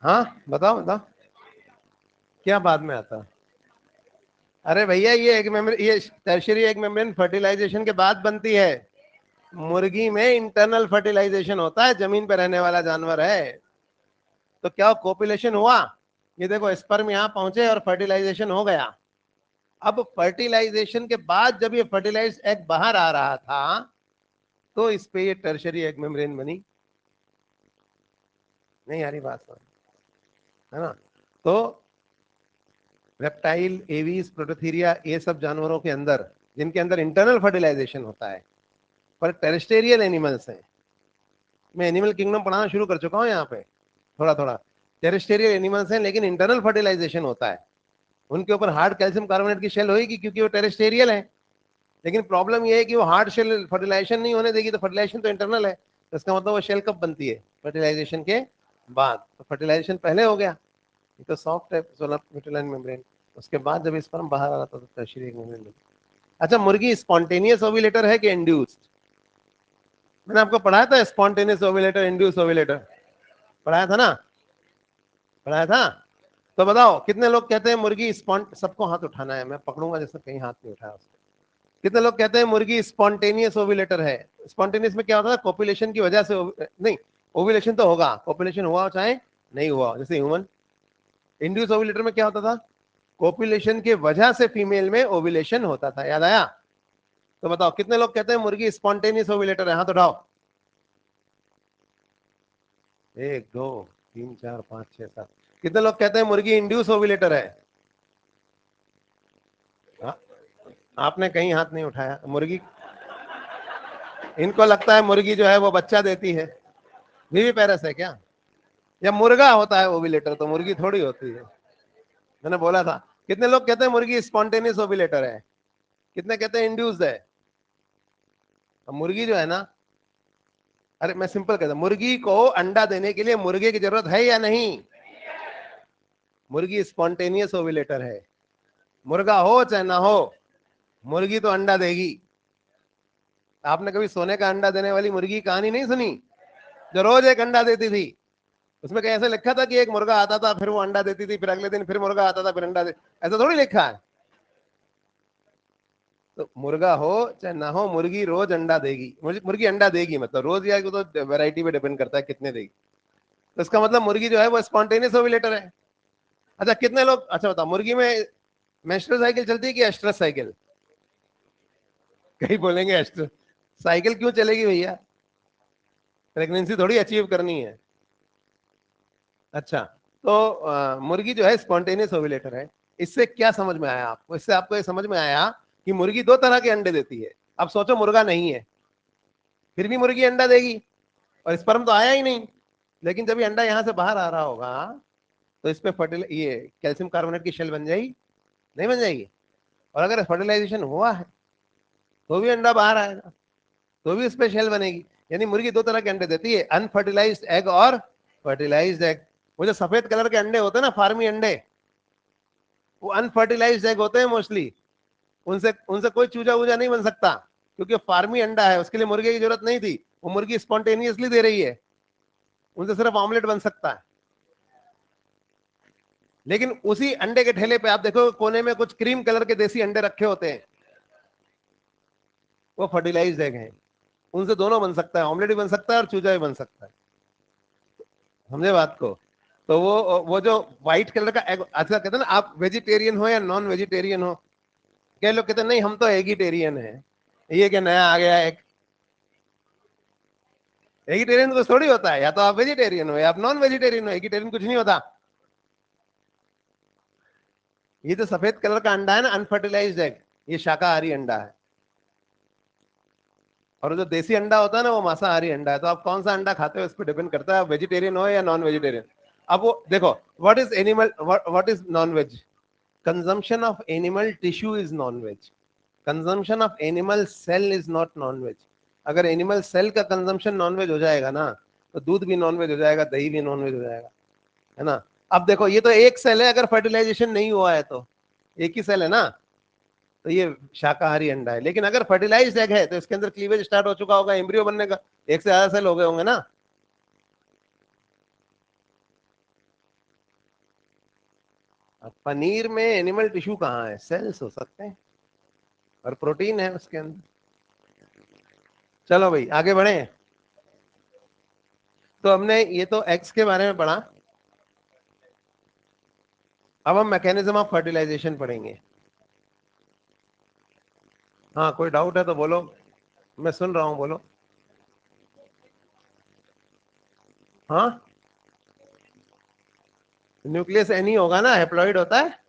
हाँ, बताओ बताओ। क्या बाद में आता है? अरे भैया, ये एक मेम्ब्रेन, ये टर्शियरी एक मेम्ब्रेन फर्टिलाइजेशन के बाद बनती है। मुर्गी में इंटरनल फर्टिलाइजेशन होता है, जमीन पे रहने वाला जानवर है। तो क्या कोपुलेशन हुआ? ये देखो, स्पर्म यहाँ पहुंचे और फर्टिलाइजेशन हो गया। अब फर्टिलाइजेशन के बाद जब ये फर्टिलाइज एग बाहर आ रहा था, तो इस पे ये टर्शियरी एग मेम्ब्रेन बनी। नहीं आ रही बात समझ, है ना? तो रेप्टाइल, एवीज, प्रोटोथीरिया, ये सब जानवरों के अंदर, जिनके अंदर इंटरनल फर्टिलाइजेशन होता है, पर टेरेस्टेरियल एनिमल्स हैं। मैं एनिमल किंगडम पढ़ाना शुरू कर चुका हूँ यहाँ पे, थोड़ा थोड़ा। टेरेस्टेरियल एनिमल्स हैं लेकिन इंटरनल फर्टिलाइजेशन होता है, उनके ऊपर हार्ड कैल्शियम कार्बोनेट की शेल होगी क्योंकि वो टेरेस्टेरियल है। लेकिन प्रॉब्लम ये है कि वो हार्ड शेल फर्टिलाइजेशन नहीं होने देगी, तो फर्टिलाइजेशन तो इंटरनल है, तो इसका मतलब वो शेल कब बनती है? फर्टिलाइजेशन के बाद। तो फर्टिलाइजेशन पहले हो गया, ये तो सॉफ्ट है सोलर विटेलाइन मेम्ब्रेन। उसके बाद जब स्पर्म बाहर आ रहा था तो टर्शियरी एग मूवमेंट। अच्छा, मुर्गी स्पॉन्टेनियस ओव्यूलेटर है कि इंड्यूस्ड? मैंने आपको पढ़ाया था स्पॉन्टेनियस ओव्यूलेटर, इंड्यूस ओव्यूलेटर, पढ़ाया था ना? पढ़ाया था। तो बताओ कितने लोग कहते हैं मुर्गी स्पॉन्ट, सबको हाथ उठाना है, मैं पकड़ूंगा जैसे कहीं हाथ नहीं उठाया उसको। कितने लोग कहते हैं मुर्गी स्पॉन्टेनियस ओव्यूलेटर है? स्पॉन्टेनियस में क्या होता है, कॉपुलेशन की वजह से नहीं, ओव्यूलेशन तो होगा, कॉपुलेशन हुआ चाहे नहीं हुआ, जैसे ह्यूमन। इंड्यूस ओव्यूलेटर में क्या होता था, कॉपुलेशन के वजह से फीमेल में ओव्यूलेशन होता था। याद आया? तो बताओ कितने लोग कहते हैं मुर्गी स्पॉन्टेनियस ओव्यूलेटर है? हाथ उठाओ। 1 2 3 4 5 6 7। कितने लोग कहते हैं मुर्गी इंड्यूस ओव्यूलेटर है? हाँ, आपने कहीं हाथ नहीं उठाया। मुर्गी, इनको लगता है मुर्गी जो है वो बच्चा देती है। बीवी पैरस है क्या? या मुर्गा होता है ओव्यूलेटर, तो मुर्गी थोड़ी होती है। मैंने बोला था। कितने लोग कहते हैं मुर्गी स्पॉन्टेनियस ओव्यूलेटर है? कितने कहते हैं इंड्यूस्ड है? अब मुर्गी जो है ना, अरे मैं सिंपल कहता हूं, मुर्गी को अंडा देने के लिए मुर्गे की जरूरत है या नहीं? मुर्गी स्पॉन्टेनियस ओव्यूलेटर है। मुर्गा हो चाहे ना हो, मुर्गी तो अंडा देगी। आपने कभी सोने का अंडा देने वाली मुर्गी की कहानी नहीं सुनी, जो रोज एक अंडा देती थी? उसमें कहीं ऐसे लिखा था कि एक मुर्गा आता था, फिर वो अंडा देती थी, फिर अगले दिन फिर मुर्गा आता था, फिर अंडा दे, ऐसा थोड़ी लिखा है। तो मुर्गा हो चाहे ना हो, मुर्गी रोज अंडा देगी। मुर्गी अंडा देगी, मतलब रोज, या तो वैरायटी पे डिपेंड करता है कितने देगी। तो इसका मतलब मुर्गी जो है वो स्पॉन्टेनियस ओव्यूलेटर है। अच्छा कितने लोग, अच्छा बताओ, मुर्गी में मेंस्ट्रुअल साइकिल चलती है कि एस्ट्रस साइकिल? कहीं बोलेंगे एस्ट्रस साइकिल क्यों चलेगी भैया, प्रेगनेंसी थोड़ी अचीव करनी है। अच्छा, तो मुर्गी जो है स्पॉन्टेनियस ओव्यूलेटर है। इससे क्या समझ में आया आपको? इससे आपको ये समझ में आया कि मुर्गी दो तरह के अंडे देती है। अब सोचो मुर्गा नहीं है, फिर भी मुर्गी अंडा देगी, और स्पर्म तो आया ही नहीं। लेकिन जब ये अंडा यहाँ से बाहर आ रहा होगा, तो इस पे फर्टिल ये कैल्शियम कार्बोनेट की शेल बन जाएगी, नहीं बन जाएगी? और अगर फर्टिलाइजेशन हुआ है तो भी अंडा बाहर आएगा, तो भी उस पे शेल बनेगी। यानी मुर्गी दो तरह के अंडे देती है, अनफर्टिलाइज्ड एग और फर्टिलाइज्ड एग। वो जो सफेद कलर के अंडे होते हैं ना, फार्मी अंडे, वो अनफर्टिलाइज्ड एग होते हैं मोस्टली। उनसे उनसे कोई चूजा वूजा नहीं बन सकता, क्योंकि फार्मी अंडा है, उसके लिए मुर्गे की जरूरत नहीं थी। वो मुर्गी स्पॉन्टेनियसली दे रही है, उनसे सिर्फ ऑमलेट बन सकता है। लेकिन उसी अंडे के ठेले पे आप देखो कोने में कुछ क्रीम कलर के देसी अंडे रखे होते हैं, वो फर्टिलाइज्ड एग हैं। उनसे दोनों बन सकता है, ऑमलेट भी बन सकता है और चूजा भी बन सकता है। समझे बात को? तो वो जो व्हाइट कलर का एग, आजकल कहते हैं ना, आप वेजिटेरियन हो या नॉन वेजिटेरियन हो? कई लोग कहते हैं नहीं हम तो एगिटेरियन है। ये क्या नया आ गया एक? एगिटेरियन कुछ थोड़ी होता है, या तो आप वेजिटेरियन हो या आप नॉन वेजिटेरियन हो, एगिटेरियन कुछ नहीं होता। ये जो सफेद कलर का अंडा है ना, अनफर्टिलाइज्ड एग, ये शाकाहारी अंडा है। और जो देसी अंडा होता है ना, वो मांसाहारी अंडा है। तो आप कौन सा अंडा खाते हो इस पर डिपेंड करता है, आप वेजिटेरियन हो या नॉन वेजिटेरियन। अब वो देखो, what is animal, what is non veg? Consumption of animal tissue is non veg, consumption of animal cell is not non veg. अगर एनिमल सेल का कंजम्पशन नॉन वेज हो जाएगा ना, तो दूध भी नॉन वेज हो जाएगा, दही भी नॉन वेज हो जाएगा, है ना? अब देखो, ये तो एक सेल है, अगर फर्टिलाइजेशन नहीं हुआ है तो एक ही सेल है ना, तो ये शाकाहारी अंडा है। लेकिन अगर फर्टिलाइज्ड एग है तो इसके अंदर क्लीवेज स्टार्ट हो चुका होगा, एम्ब्रियो बनने का, एक से ज्यादा सेल हो गए होंगे ना। अब पनीर में एनिमल टिश्यू कहाँ है? सेल्स हो सकते हैं, और प्रोटीन है उसके अंदर। चलो भाई आगे बढ़े। तो हमने ये तो एग्स के बारे में पढ़ा। अब हम मैकेनिज्म ऑफ फर्टिलाइजेशन पढ़ेंगे। हाँ, कोई डाउट है तो बोलो, मैं सुन रहा हूँ, बोलो। हाँ, न्यूक्लियस एनी होगा ना, हैप्लॉइड होता है,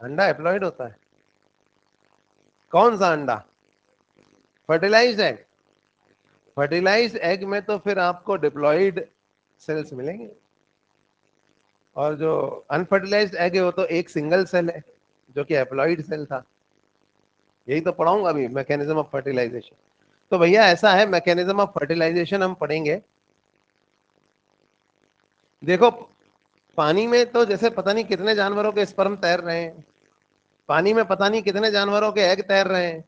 अंडा हैप्लॉइड होता है। कौन सा अंडा? Fertilised egg. फर्टिलाइज्ड एग में तो फिर आपको डिप्लॉइड सेल्स मिलेंगे, और जो अनफर्टिलाइज्ड एग है वो तो एक सिंगल सेल है, जो कि हैप्लॉइड सेल था। यही तो पढ़ाऊंगा अभी, मैकेनिज्म ऑफ फर्टिलाइजेशन। तो भैया ऐसा है, मैकेनिज्म ऑफ फर्टिलाइजेशन हम पढ़ेंगे। देखो, पानी में तो जैसे पता नहीं कितने जानवरों के स्पर्म तैर रहे हैं, पानी में पता नहीं कितने जानवरों के एग तैर रहे हैं,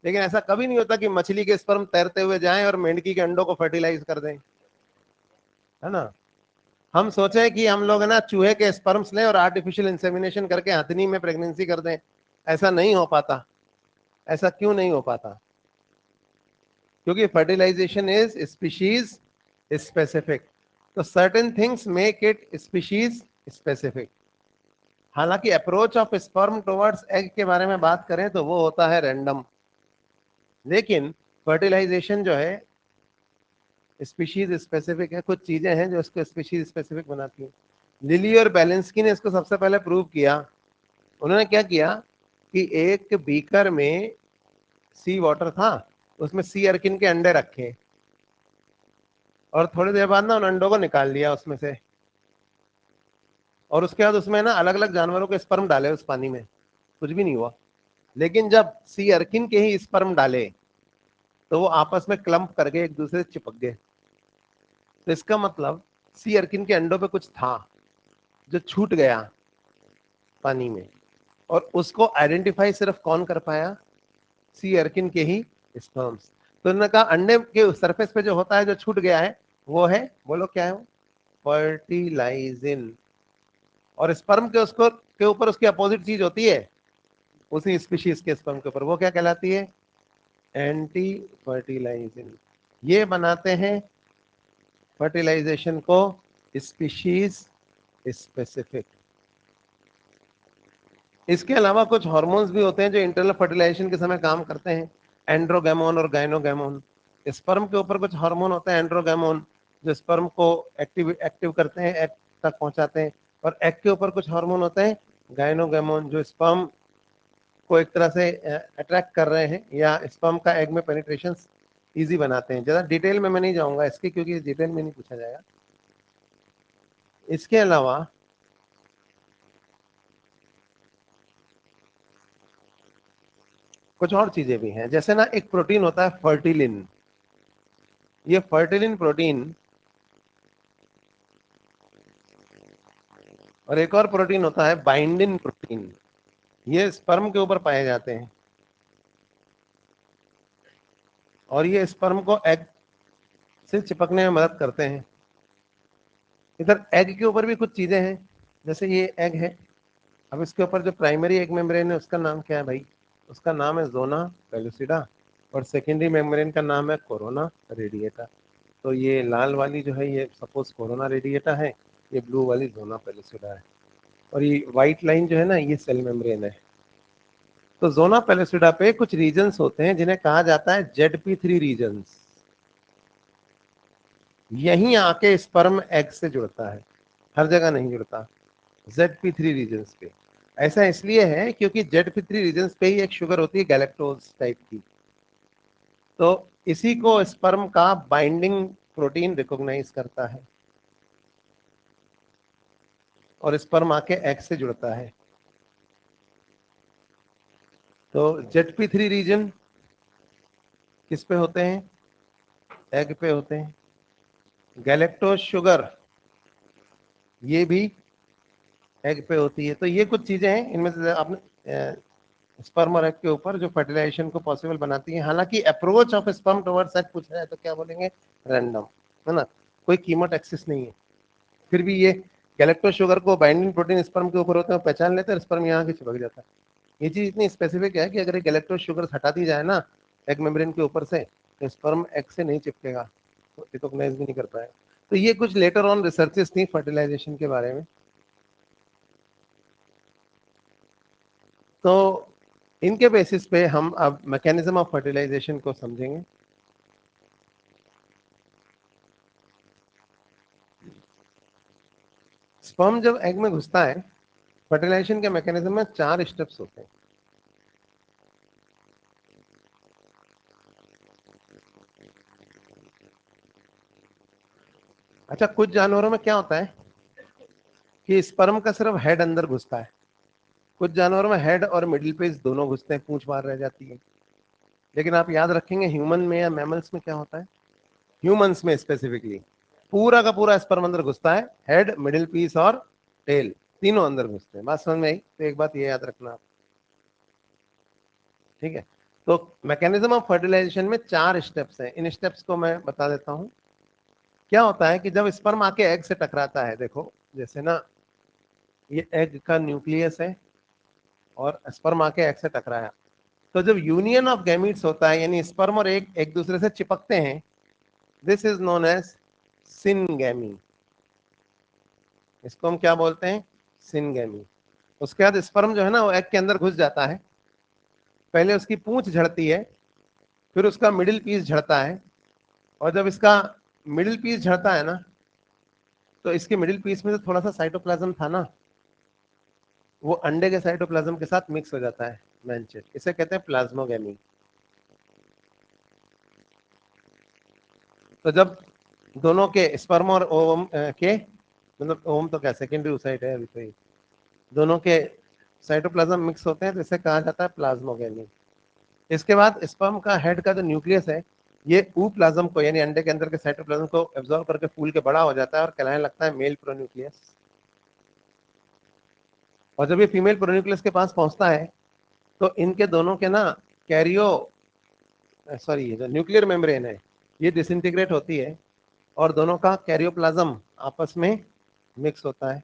लेकिन ऐसा कभी नहीं होता कि मछली के स्पर्म तैरते हुए जाएं और मेंढकी के अंडों को फर्टिलाइज कर दें, है ना। हम सोचें कि हम लोग है ना चूहे के स्पर्म्स लें और आर्टिफिशियल इंसेमिनेशन करके हथनी में प्रेगनेंसी कर दें, ऐसा नहीं हो पाता। ऐसा क्यों नहीं हो पाता? क्योंकि फर्टिलाइजेशन इज स्पीशीज स्पेसिफिक, तो certain things make it species specific. हालांकि approach of sperm towards egg के बारे में बात करें तो वो होता है रैंडम, लेकिन फर्टिलाइजेशन जो है स्पीशीज स्पेसिफिक है। कुछ चीजें हैं जो इसको स्पीशीज स्पेसिफिक बनाती हैं। लिली और बेलेंस्की ने इसको सबसे पहले प्रूव किया। उन्होंने क्या किया कि एक बीकर में सी वाटर था, उसमें सी अर्किन के अंडे रखे और थोड़ी देर बाद ना उन अंडों को निकाल लिया उसमें से, और उसके बाद उसमें ना अलग अलग जानवरों के स्पर्म डाले उस पानी में, कुछ भी नहीं हुआ। लेकिन जब सी अर्किन के ही स्पर्म डाले तो वो आपस में क्लम्प करके एक दूसरे से चिपक गए। तो इसका मतलब सी अर्किन के अंडों पे कुछ था जो छूट गया पानी में, और उसको आइडेंटिफाई सिर्फ कौन कर पाया? सी अर्किन के ही स्पर्म्स। तो उन्होंने कहा अंडे के सरफेस पे जो होता है जो छूट गया है वो है, बोलो क्या है वो? फर्टिलाइजिन। और स्पर्म के उसको के ऊपर उसकी अपोजिट चीज होती है उसी स्पीशीज के स्पर्म के ऊपर, वो क्या कहलाती है? Anti fertilizin. ये बनाते हैं फर्टिलाइजेशन को स्पीशीज स्पेसिफिक। इसके अलावा कुछ हार्मोन्स भी होते हैं जो इंटरनल फर्टिलाइजेशन के समय काम करते हैं, एंड्रोगेमोन और गाइनोगेमोन। स्पर्म के ऊपर कुछ हार्मोन होते हैं एंड्रोगेमोन जो स्पर्म को एक्टिव एक्टिव करते हैं, एग तक पहुंचाते हैं, और एग के ऊपर कुछ हार्मोन होते हैं गाइनोगेमोन जो स्पर्म को एक तरह से अट्रैक्ट कर रहे हैं या स्पर्म का एग में पेनिट्रेशन इजी बनाते हैं। ज्यादा डिटेल में मैं नहीं जाऊंगा इसके, क्योंकि डिटेल में नहीं पूछा जाएगा। इसके अलावा कुछ और चीजें भी हैं, जैसे ना एक प्रोटीन होता है फर्टिलिन। ये फर्टिलिन प्रोटीन और एक और प्रोटीन होता है बाइंडिन प्रोटीन, ये स्पर्म के ऊपर पाए जाते हैं और ये स्पर्म को एग से चिपकने में मदद करते हैं। इधर एग के ऊपर भी कुछ चीजें हैं, जैसे ये एग है, अब इसके ऊपर जो प्राइमरी एग मेम्ब्रेन है उसका नाम क्या है भाई? उसका नाम है जोना पेलुसिडा, और सेकेंडरी मेम्ब्रेन का नाम है कोरोना रेडिएटा। तो ये लाल वाली जो है ये सपोज कोरोना रेडिएटा है, ये ब्लू वाली जोना पेलुसिडा है, और ये व्हाइट लाइन जो है ना ये सेल मेम्ब्रेन है। तो जोना पेलुसिडा पे कुछ रीजन्स होते हैं जिन्हें कहा जाता है ZP3 रीजन्स। यहीं आके स्पर्म एग से जुड़ता है, हर जगह नहीं जुड़ता। ZP3 रीजन्स पे ऐसा इसलिए है क्योंकि ZP3 रीजन्स पे ही एक शुगर होती है गैलेक्टोज टाइप की, तो इसी को स्पर्म का बाइंडिंग प्रोटीन रिकॉग्नाइज करता है और स्पर्म आके एग से जुड़ता है। तो ZP3 रीजन किस पे होते हैं? एग पे होते हैं। गैलेक्टोज शुगर ये भी एग पे होती है। तो ये कुछ चीजें हैं, इनमें से आपने स्पर्म और एग के ऊपर जो फर्टिलाइजेशन को पॉसिबल बनाती है। हालांकि approach of sperm towards egg पूछा जाए तो क्या बोलेंगे? रैंडम, है ना, कोई कीमत एक्सिस नहीं है। फिर भी ये गैलेक्टोज शुगर को बाइंडिंग प्रोटीन स्पर्म के ऊपर होते हैं, पहचान लेते हैं, स्पर्म यहाँ के चिपक जाता है। ये चीज इतनी स्पेसिफिक है कि अगर गैलेक्टोज शुगर हटा दी जाए ना एग मेम्ब्रेन के ऊपर से तो स्पर्म एग से नहीं चिपकेगा, तो रिकॉग्नाइज भी नहीं कर पाएगा। तो ये कुछ लेटर ऑन रिसर्चेस थी फर्टिलाइजेशन के बारे में। तो इनके बेसिस पे हम अब मैकेनिज्म ऑफ फर्टिलाइजेशन को समझेंगे। स्पर्म जब एग में घुसता है, फर्टिलाइजेशन के मैकेनिज्म में 4 स्टेप्स होते हैं। अच्छा, कुछ जानवरों में क्या होता है कि स्पर्म का सिर्फ हेड अंदर घुसता है, कुछ जानवरों में हेड और मिडिल पेज दोनों घुसते हैं, पूंछ बाहर रह जाती है। लेकिन आप याद रखेंगे ह्यूमन में या मैमल्स में क्या होता है? ह्यूमंस में स्पेसिफिकली पूरा का पूरा स्पर्म अंदर घुसता है, हेड, मिडिल पीस और टेल, तीनों अंदर घुसते हैं। बात समझ में आई? तो एक बात ये याद रखना आप, ठीक है। तो मैकेनिज्म ऑफ फर्टिलाइजेशन में 4 स्टेप्स हैं। इन स्टेप्स को मैं बता देता हूं। क्या होता है कि जब स्पर्म आके एग से टकराता है, देखो जैसे ना ये एग का न्यूक्लियस है और स्पर्म आके एग से टकराया, तो जब यूनियन ऑफ गैमीट्स होता है, यानी स्पर्म और एग एक दूसरे से चिपकते हैं, this is known as syngamy. इसको हम क्या बोलते हैं? सिनगैमी। उसके बाद स्पर्म जो है ना वो एग के अंदर घुस जाता है। पहले उसकी पूंछ झड़ती है, फिर उसका मिडिल पीस झड़ता है, और जब इसका मिडिल पीस झड़ता है ना, तो इसके मिडिल पीस में जो थोड़ा सा साइटोप्लाज्म था ना, वो अंडे के साइटोप्लाज्म के साथ मिक्स हो जाता है मैंचेट। इसे कहते हैं प्लाज्मोगैमी। तो जब दोनों के स्पर्म और ओवम के, मतलब ओवम तो क्या सेकेंडरी साइट है अभी, तो ये दोनों के साइटोप्लाज्म मिक्स होते हैं, तो इसे कहा जाता है प्लाज्मोगैमी। इसके बाद स्पर्म का हेड का जो न्यूक्लियस है, ये ऊ प्लाज्म को, यानी अंडे के अंदर के साइटोप्लाज्म को एब्जॉर्ब करके फूल के बड़ा हो जाता है और कहलाने लगता है मेल प्रोन्यूक्लियस। और जब ये फीमेल प्रोन्यूक्लियस के पास पहुंचता है, तो इनके दोनों के ना कैरियो, सॉरी, ये जो न्यूक्लियर मेम्ब्रेन है ये डिसइंटीग्रेट होती है, और दोनों का कैरियोप्लाज्म आपस में मिक्स होता है।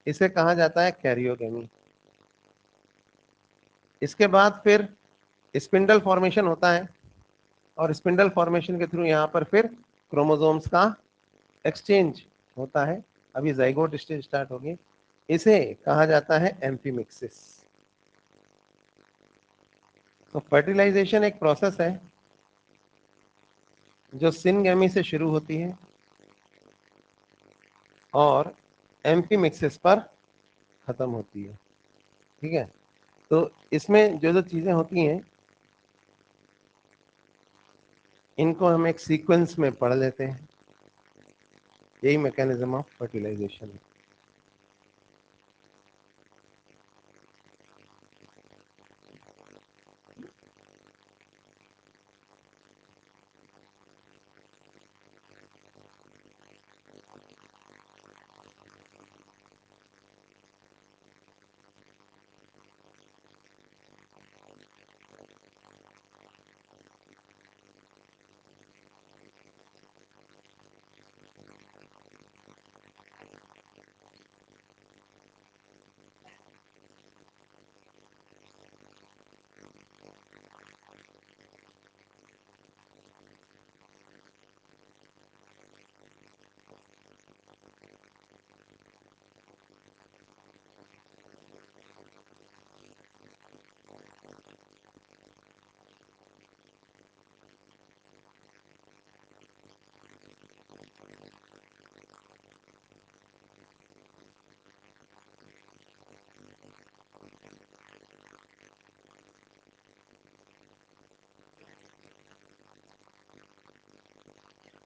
इसे कहा जाता है कैरियोगेमी। इसके बाद फिर स्पिंडल फॉर्मेशन होता है, और स्पिंडल फॉर्मेशन के थ्रू यहाँ पर फिर क्रोमोसोम्स का एक्सचेंज होता है। अभी जाइगोट स्टेज स्टार्ट होगी। इसे कहा जाता है एम्फीमिक्सिस। तो फर्टिलाइजेशन एक प्रोसेस है जो सिनगैमी से शुरू होती है और एम्फीमिक्सिस पर खत्म होती है, ठीक है। तो इसमें जो जो चीजें होती हैं, इनको हम एक सीक्वेंस में पढ़ लेते हैं। यही मैकेनिज्म ऑफ फर्टिलाइजेशन है।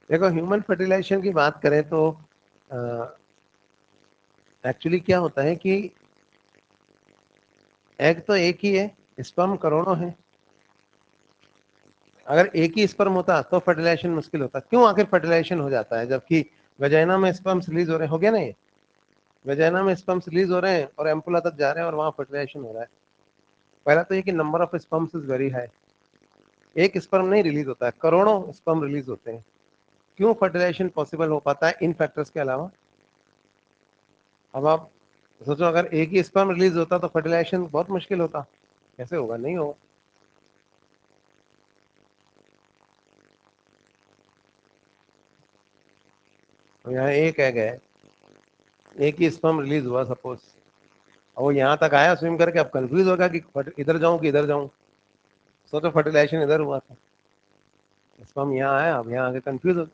देखो, ह्यूमन फर्टिलाइजेशन की बात करें तो एक्चुअली क्या होता है कि एग तो एक ही है, स्पर्म करोड़ों है। अगर एक ही स्पर्म होता तो फर्टिलाइजेशन मुश्किल होता। क्यों आखिर फर्टिलाइजेशन हो जाता है जबकि वेजाइना में स्पर्म्स रिलीज हो रहे हैं? हो गया ना, ये वेजाइना में स्पर्म्स रिलीज हो रहे हैं और एम्पुला तक जा रहे हैं और वहां फर्टिलाइजेशन हो रहा है। पहला तो ये कि number of sperms is very high. एक स्पर्म नहीं रिलीज होता है, करोड़ों स्पर्म रिलीज होते हैं। क्यों फर्टिलाइजेशन पॉसिबल हो पाता है इन फैक्टर्स के अलावा? अब आप सोचो, अगर एक ही स्पर्म रिलीज होता तो फर्टिलाइजेशन बहुत मुश्किल होता। कैसे होगा? नहीं होगा। तो यहाँ एक एग है, एक ही स्पर्म रिलीज हुआ सपोज, और वो यहाँ तक आया स्विम करके, अब कंफ्यूज होगा कि इधर जाऊं कि इधर जाऊं। सोचो फर्टिलाइजेशन इधर हुआ था, स्पर्म यहाँ आया, अब यहाँ आके कंफ्यूज हो,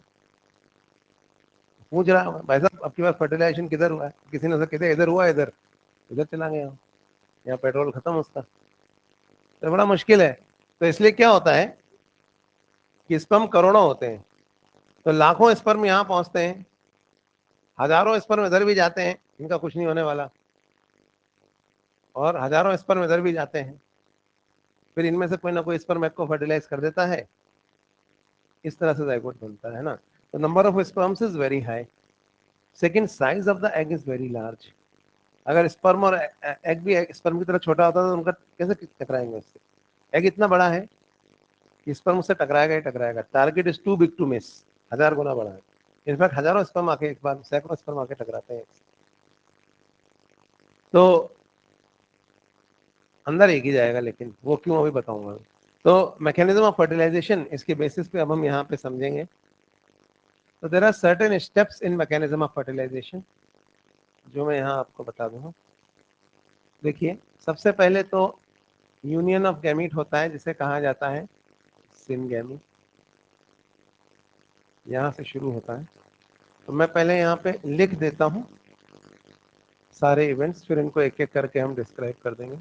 पूछ रहा भाई साहब आपके पास फर्टिलाइजेशन किधर हुआ है? किसी ने कहते इधर हुआ, इधर इधर चला गया, यहाँ पेट्रोल खत्म उसका। तो बड़ा मुश्किल है। तो इसलिए क्या होता है कि स्पर्म करोड़ों होते हैं, तो लाखों स्पर्म यहाँ पहुंचते हैं, हजारों स्पर्म इधर भी जाते हैं, इनका कुछ नहीं होने वाला, और हजारों स्पर्म इधर भी जाते हैं, फिर इनमें से कोई ना कोई स्पर्म एग को फर्टिलाइज कर देता है। इस तरह से जाइगोट बनता है ना। तो number of sperms is very high. Second, size of the egg is very large. अगर स्पर्म और एग भी स्पर्म की तरह छोटा होता तो उनका कैसे टकराएंगे उससे? एग इतना बड़ा है कि स्पर्म उससे टकराएगा ही टकराएगा। Target is too big to miss, 1000 गुना बड़ा है। इनफैक्ट हजारों स्पर्म आके एक बार, सैकड़ों स्पर्म आके टकराते हैं। तो अंदर एक ही जाएगा, लेकिन वो क्यों अभी बताऊंगा। तो मैकेनिज्म ऑफ फर्टिलाइजेशन, इसके बेसिस पे अब हम यहाँ पे समझेंगे। तो there are certain steps in mechanism of fertilisation जो मैं यहाँ आपको बता दूंगा। देखिए, सबसे पहले तो यूनियन ऑफ गैमीट होता है जिसे कहा जाता है सिनगैमी। यहाँ से शुरू होता है। तो मैं पहले यहाँ पे लिख देता हूँ सारे इवेंट्स, फिर इनको एक एक करके हम डिस्क्राइब कर देंगे।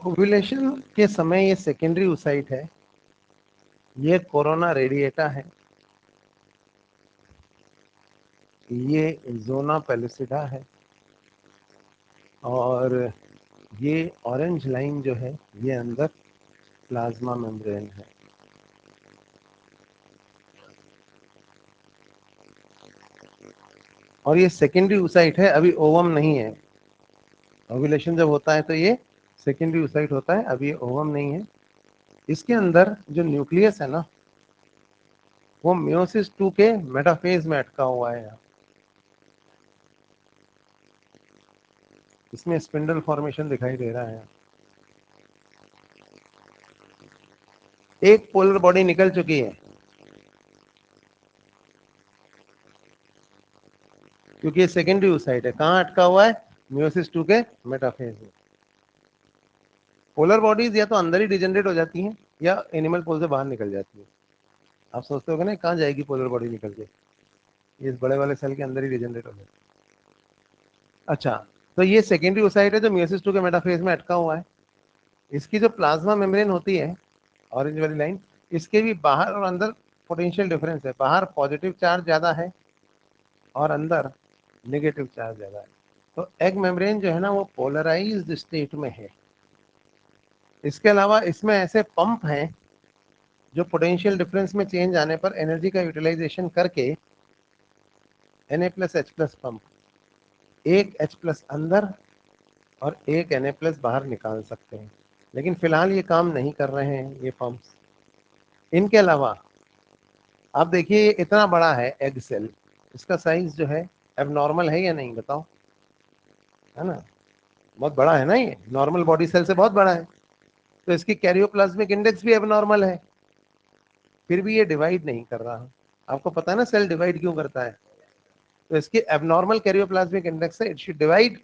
ओव्यूलेशन के समय ये सेकेंडरी oocyte है, ये कोरोना रेडिएटा है, ये जोना पेलिसिडा है, और ये ऑरेंज लाइन जो है ये अंदर प्लाज्मा मेम्ब्रेन है। और ये सेकेंडरी oocyte है, अभी ओवम नहीं है। ओव्यूलेशन जब होता है तो ये सेकेंडरी oocyte होता है, अभी ये ओवम नहीं है। इसके अंदर जो न्यूक्लियस है ना, वो मियोसिस 2 के मेटाफेज में अटका हुआ है। इसमें स्पिंडल फॉर्मेशन दिखाई दे रहा है। एक पोलर बॉडी निकल चुकी है, क्योंकि ये सेकेंडरी oocyte है। कहाँ अटका हुआ है? मियोसिस 2 के मेटाफेज में। पोलर बॉडीज या तो अंदर ही डिजेनरेट हो जाती हैं या एनिमल पोल से बाहर निकल जाती है। आप सोचते हो ना कहाँ जाएगी पोलर बॉडी निकल के? ये इस बड़े वाले सेल के अंदर ही डिजेनरेट हो जाती है। अच्छा, तो ये सेकेंडरी oocyte है जो मियोसिस 2 के मेटाफेज में अटका हुआ है। इसकी जो प्लाज्मा मेम्ब्रेन होती है, ऑरेंज वाली लाइन, इसके भी बाहर और अंदर पोटेंशियल डिफरेंस है। बाहर पॉजिटिव चार्ज ज्यादा है और अंदर नेगेटिव चार्ज ज्यादा है। तो एग मेम्ब्रेन जो है ना, वो पोलराइज्ड स्टेट में है। इसके अलावा इसमें ऐसे पंप हैं जो पोटेंशियल डिफरेंस में चेंज आने पर एनर्जी का यूटिलाइजेशन करके Na+H+ पंप एक H+ अंदर और एक Na+ बाहर निकाल सकते हैं, लेकिन फिलहाल ये काम नहीं कर रहे हैं ये पंप्स। इनके अलावा आप देखिए ये इतना बड़ा है एग सेल, इसका साइज जो है एबनॉर्मल है या नहीं बताओ, है ना, बहुत बड़ा है ना, ये नॉर्मल बॉडी सेल से बहुत बड़ा है, तो इसकी कैरियोप्लाज्मिक इंडेक्स भी एबनॉर्मल है, फिर भी ये डिवाइड नहीं कर रहा। आपको पता है ना सेल डिवाइड क्यों करता है, तो इसकी एबनॉर्मल कैरियोप्लाज्मिक इंडेक्स है, it should divide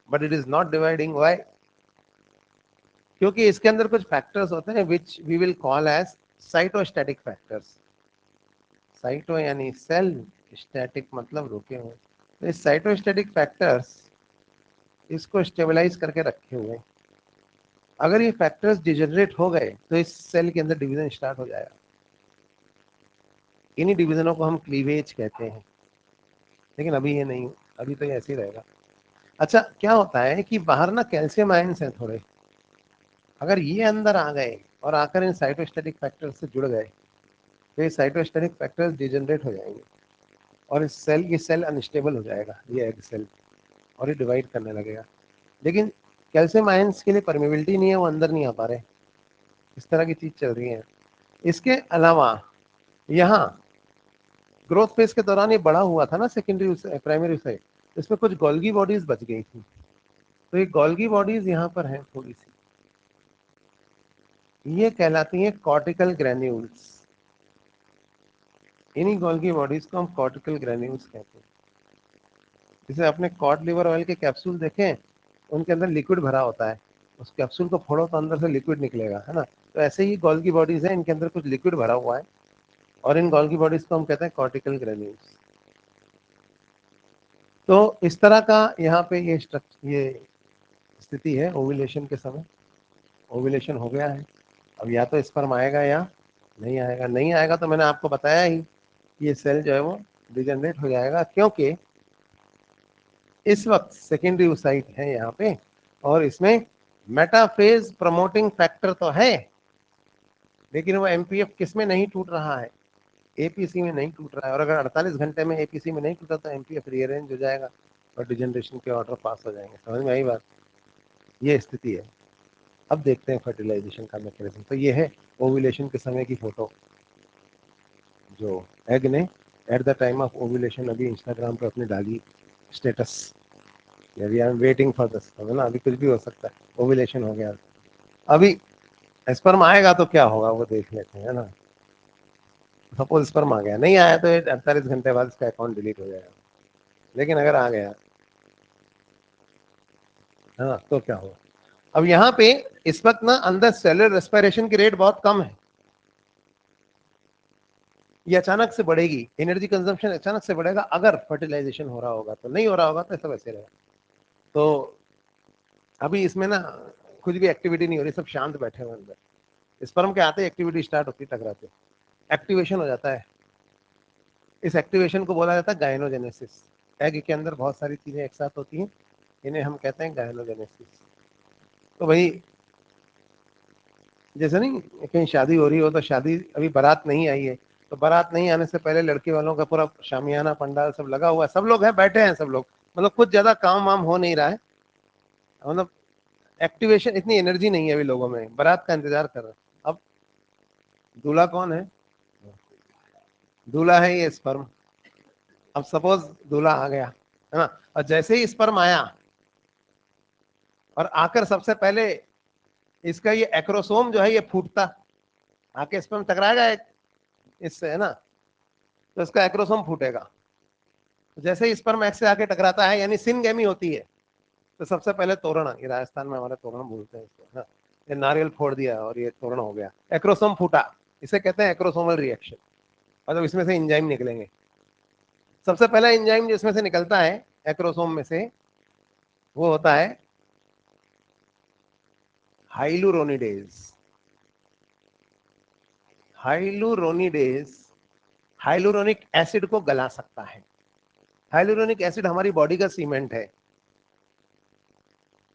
but it is not dividing. Why? क्योंकि इसके अंदर कुछ फैक्टर्स होते हैं which we will call as cytostatic factors. Cyto यानी सेल, स्टैटिक मतलब रुके हुए, तो इस साइटोस्टैटिक फैक्टर्स इसको स्टेबलाइज करके रखे हुए हैं। अगर ये फैक्टर्स डिजेनरेट हो गए तो इस सेल के अंदर डिवीजन स्टार्ट हो जाएगा। इन्हीं डिवीजनों को हम क्लीवेज कहते हैं, लेकिन अभी ये नहीं, अभी तो ये ऐसे ही रहेगा। अच्छा, क्या होता है कि बाहर ना कैल्शियम आयंस हैं थोड़े, अगर ये अंदर आ गए और आकर इन साइटोस्टैटिक फैक्टर्स से जुड़ गए तो ये साइटोस्टैटिक फैक्टर्स डिजेनरेट हो जाएंगे और ये सेल अनस्टेबल हो जाएगा, ये एग सेल, और ये डिवाइड करने लगेगा। लेकिन कैल्शियम आयंस के लिए परमेबिलिटी नहीं है, वो अंदर नहीं आ पा रहे, इस तरह की चीज चल रही है। इसके अलावा यहाँ ग्रोथ फेज के दौरान ये बड़ा हुआ था ना सेकेंडरी प्राइमरी से, इसमें कुछ गोल्गी बॉडीज बच गई थी, तो ये गोल्गी बॉडीज यहाँ पर है थोड़ी सी, ये कहलाती है कॉर्टिकल ग्रेन्यूल्स। इन्हीं गोल्गी बॉडीज को हम कॉर्टिकल ग्रेन्यूल्स कहते हैं। जैसे आपने कॉड लिवर ऑयल के कैप्सूल देखे, उनके अंदर लिक्विड भरा होता है, उस कैप्सूल को फोड़ो तो अंदर से लिक्विड निकलेगा, है ना, तो ऐसे ही गोल्गी बॉडीज है, इनके अंदर कुछ लिक्विड भरा हुआ है और इन गोल्गी बॉडीज को हम कहते हैं कॉर्टिकल ग्रेन्यूल्स। तो इस तरह का यहाँ पे ये स्थिति है ओव्यूलेशन के समय। ओव्यूलेशन हो गया है, अब या तो स्पर्म आएगा या नहीं आएगा। नहीं आएगा तो मैंने आपको बताया ही, ये सेल जो है वो डिजेनरेट हो जाएगा, क्योंकि इस वक्त सेकेंडरी ओसाइट है यहाँ पे और इसमें मेटाफेज प्रमोटिंग फैक्टर तो है, लेकिन वो एमपीएफ किस में नहीं टूट रहा है, एपीसी में नहीं टूट रहा है, और अगर 48 घंटे में एपीसी में नहीं टूटा तो एमपीएफ रीअरेंज हो जाएगा और डिजेनरेशन के ऑर्डर पास हो जाएंगे। समझ में आई बात? ये स्थिति है। अब देखते हैं फर्टिलाइजेशन का मैकेनिज्म। तो ये है ओव्यूलेशन के समय की फोटो, जो एग ने at the time of ovulation अभी इंस्टाग्राम पे अपनी डाली status, we are waiting for this, है ना, अभी कुछ भी हो सकता है, ओव्यूलेशन हो गया, अभी स्पर्म आएगा तो क्या होगा वो देख लेते हैं, है ना। सपोज स्पर्म आ गया, नहीं आया तो 48 घंटे बाद इसका अकाउंट डिलीट हो जाएगा, लेकिन अगर आ गया, हाँ, तो क्या होगा। अब यहाँ पे इस वक्त ना अंदर सेलुलर रेस्पिरेशन की रेट बहुत कम है, ये अचानक से बढ़ेगी, एनर्जी कंजम्पशन अचानक से बढ़ेगा अगर फर्टिलाइजेशन हो रहा होगा, तो नहीं हो रहा होगा तो सब ऐसे रहेगा। तो अभी इसमें ना कुछ भी एक्टिविटी नहीं हो रही, सब शांत बैठे हुए अंदर। स्पर्म के आते एक्टिविटी स्टार्ट होती है, टकराते एक्टिवेशन हो जाता है। इस एक्टिवेशन को बोला जाता है गायनोजेनेसिस। एग के अंदर बहुत सारी चीजें एक साथ होती हैं, इन्हें हम कहते हैं गायनोजेनेसिस। तो भाई जैसे नहीं कहीं शादी हो रही हो, तो शादी अभी बारात नहीं आई है, तो बारात नहीं आने से पहले लड़की वालों का पूरा शामियाना पंडाल सब लगा हुआ है, सब लोग हैं बैठे हैं, सब लोग, मतलब कुछ ज्यादा काम वाम हो नहीं रहा है, मतलब एक्टिवेशन, इतनी एनर्जी नहीं है अभी लोगों में, बारात का इंतजार कर रहे हैं। अब दूल्हा कौन है? दूल्हा है ये स्पर्म। अब सपोज दूल्हा आ गया, है ना, और जैसे ही स्पर्म आया और आकर सबसे पहले इसका ये एक्रोसोम जो है ये फूटता, आके स्पर्म टकराएगा इससे, है ना, तो इसका एक्रोसोम फूटेगा। जैसे ही स्पर्म एक्स से आके टकराता है, यानी सिनगेमी होती है, तो सबसे पहले तोरण, ये राजस्थान में हमारे तोरण बोलते हैं इसको, हाँ, ये नारियल फोड़ दिया और ये तोरण हो गया, एक्रोसोम फूटा, इसे कहते हैं एक्रोसोमल रिएक्शन। मतलब इसमें से एंजाइम निकलेंगे। सबसे पहला एंजाइम जिसमें से निकलता है एक्रोसोम में से, वो होता है हाइलुरोनिडेज। हाइलुरोनिडेज हाइलुरोनिक एसिड को गला सकता है। हाइलुरोनिक एसिड हमारी बॉडी का सीमेंट है।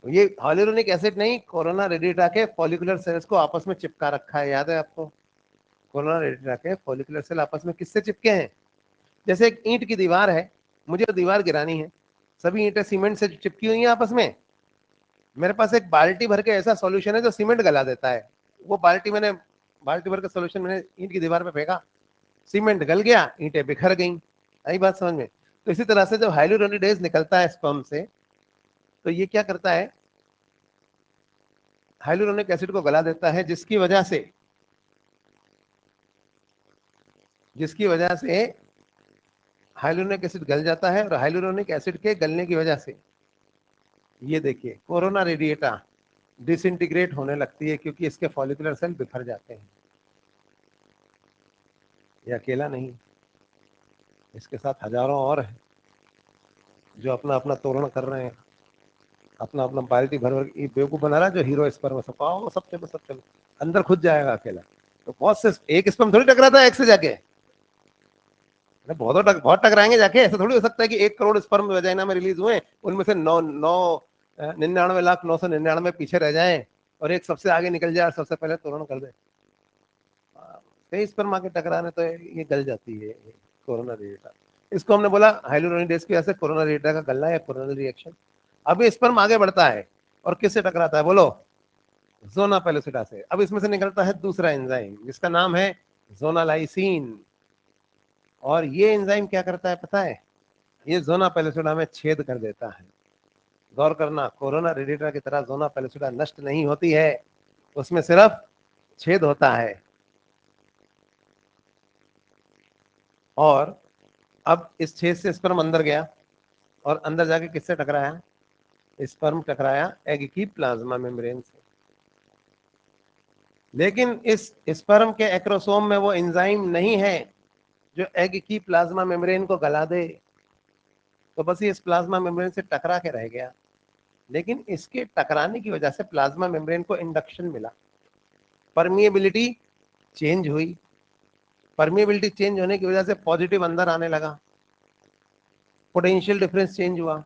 ये हाइलुरोनिक एसिड नहीं, कोरोना रेडिएटा के फॉलिकुलर सेल्स को आपस में चिपका रखा है, याद है आपको? कोरोना रेडिएटा के फॉलिकुलर सेल आपस में किससे चिपके हैं? जैसे एक ईंट की दीवार है, मुझे दीवार गिरानी है, सभी ईंटें सीमेंट से चिपकी हुई हैं आपस में। मेरे पास एक बाल्टी भर के ऐसा सॉल्यूशन है जो सीमेंट गला देता है। वो बाल्टी भर के सॉल्यूशन मैंने ईंट की दीवार पे फेंका, सीमेंट गल गया, ईंटें बिखर गई। आई बात समझ में? तो इसी तरह से जब हाइलुरोनिडेज निकलता है स्पर्म से, तो ये क्या करता है, हाइलुरोनिक एसिड को गला देता है, जिसकी वजह से हाइलुरोनिक एसिड गल जाता है, और हाइलुरोनिक एसिड के गलने की वजह से ये देखिए कोरोना रेडिएटा डिसइंटीग्रेट होने लगती है, क्योंकि इसके फॉलिकुलर सेल बिखर जाते हैं। ये अकेला नहीं, इसके साथ हजारों और हैं जो अपना अपना तोरण कर रहे हैं, अपना अपना बाल्टी भर भर ये बेवकूफ बना रहा है जो हीरो स्पर्म सब आओ सब चलो सब चलो, अंदर खुद जाएगा अकेला। तो बहुत से एक स्पर्म थोड़ी टकराता है एक से जाके, बहुत टकराएंगे जाके। ऐसा थोड़ी हो सकता है कि 1 करोड़ स्पर्म वजाइना में रिलीज हुए, उनमें से 99,999 पीछे रह जाएं, और एक सबसे आगे निकल जाए और सबसे पहले तोरण कर दे। कई स्पर्म आके टकराने तो ये गल जाती है कोरोना रेडिएटा। इसको हमने बोला हाइलुरोनिडेज की वजह से कोरोना रेडिएटा का गलना या कोरोनरी रिएक्शन। अब ये स्पर्म आगे बढ़ता है और किससे टकराता है बोलो? जोना पेलोसिटा से। अब इसमें से निकलता है दूसरा एंजाइम जिसका नाम है जोनालाइसिन। और ये एंजाइम क्या करता है पता है? ये जोना पेलोसिटा में छेद कर देता है। गौर करना, कोरोना रेडिएटा की तरह जोना पेलोसिटा नष्ट नहीं होती है, उसमें सिर्फ छेद होता है। और अब इस छेद से स्पर्म अंदर गया, और अंदर जाके किससे टकराया? स्पर्म टकराया एग की प्लाज्मा मेम्ब्रेन से। लेकिन इस स्पर्म के एक्रोसोम में वो एंजाइम नहीं है जो एग की प्लाज्मा मेम्ब्रेन को गला दे, तो बस ये इस प्लाज्मा मेम्ब्रेन से टकरा के रह गया। लेकिन इसके टकराने की वजह से प्लाज्मा मेम्ब्रेन को इंडक्शन मिला, परमिएबिलिटी चेंज हुई। परमिएबिलिटी चेंज होने की वजह से पॉजिटिव अंदर आने लगा, पोटेंशियल डिफरेंस चेंज हुआ।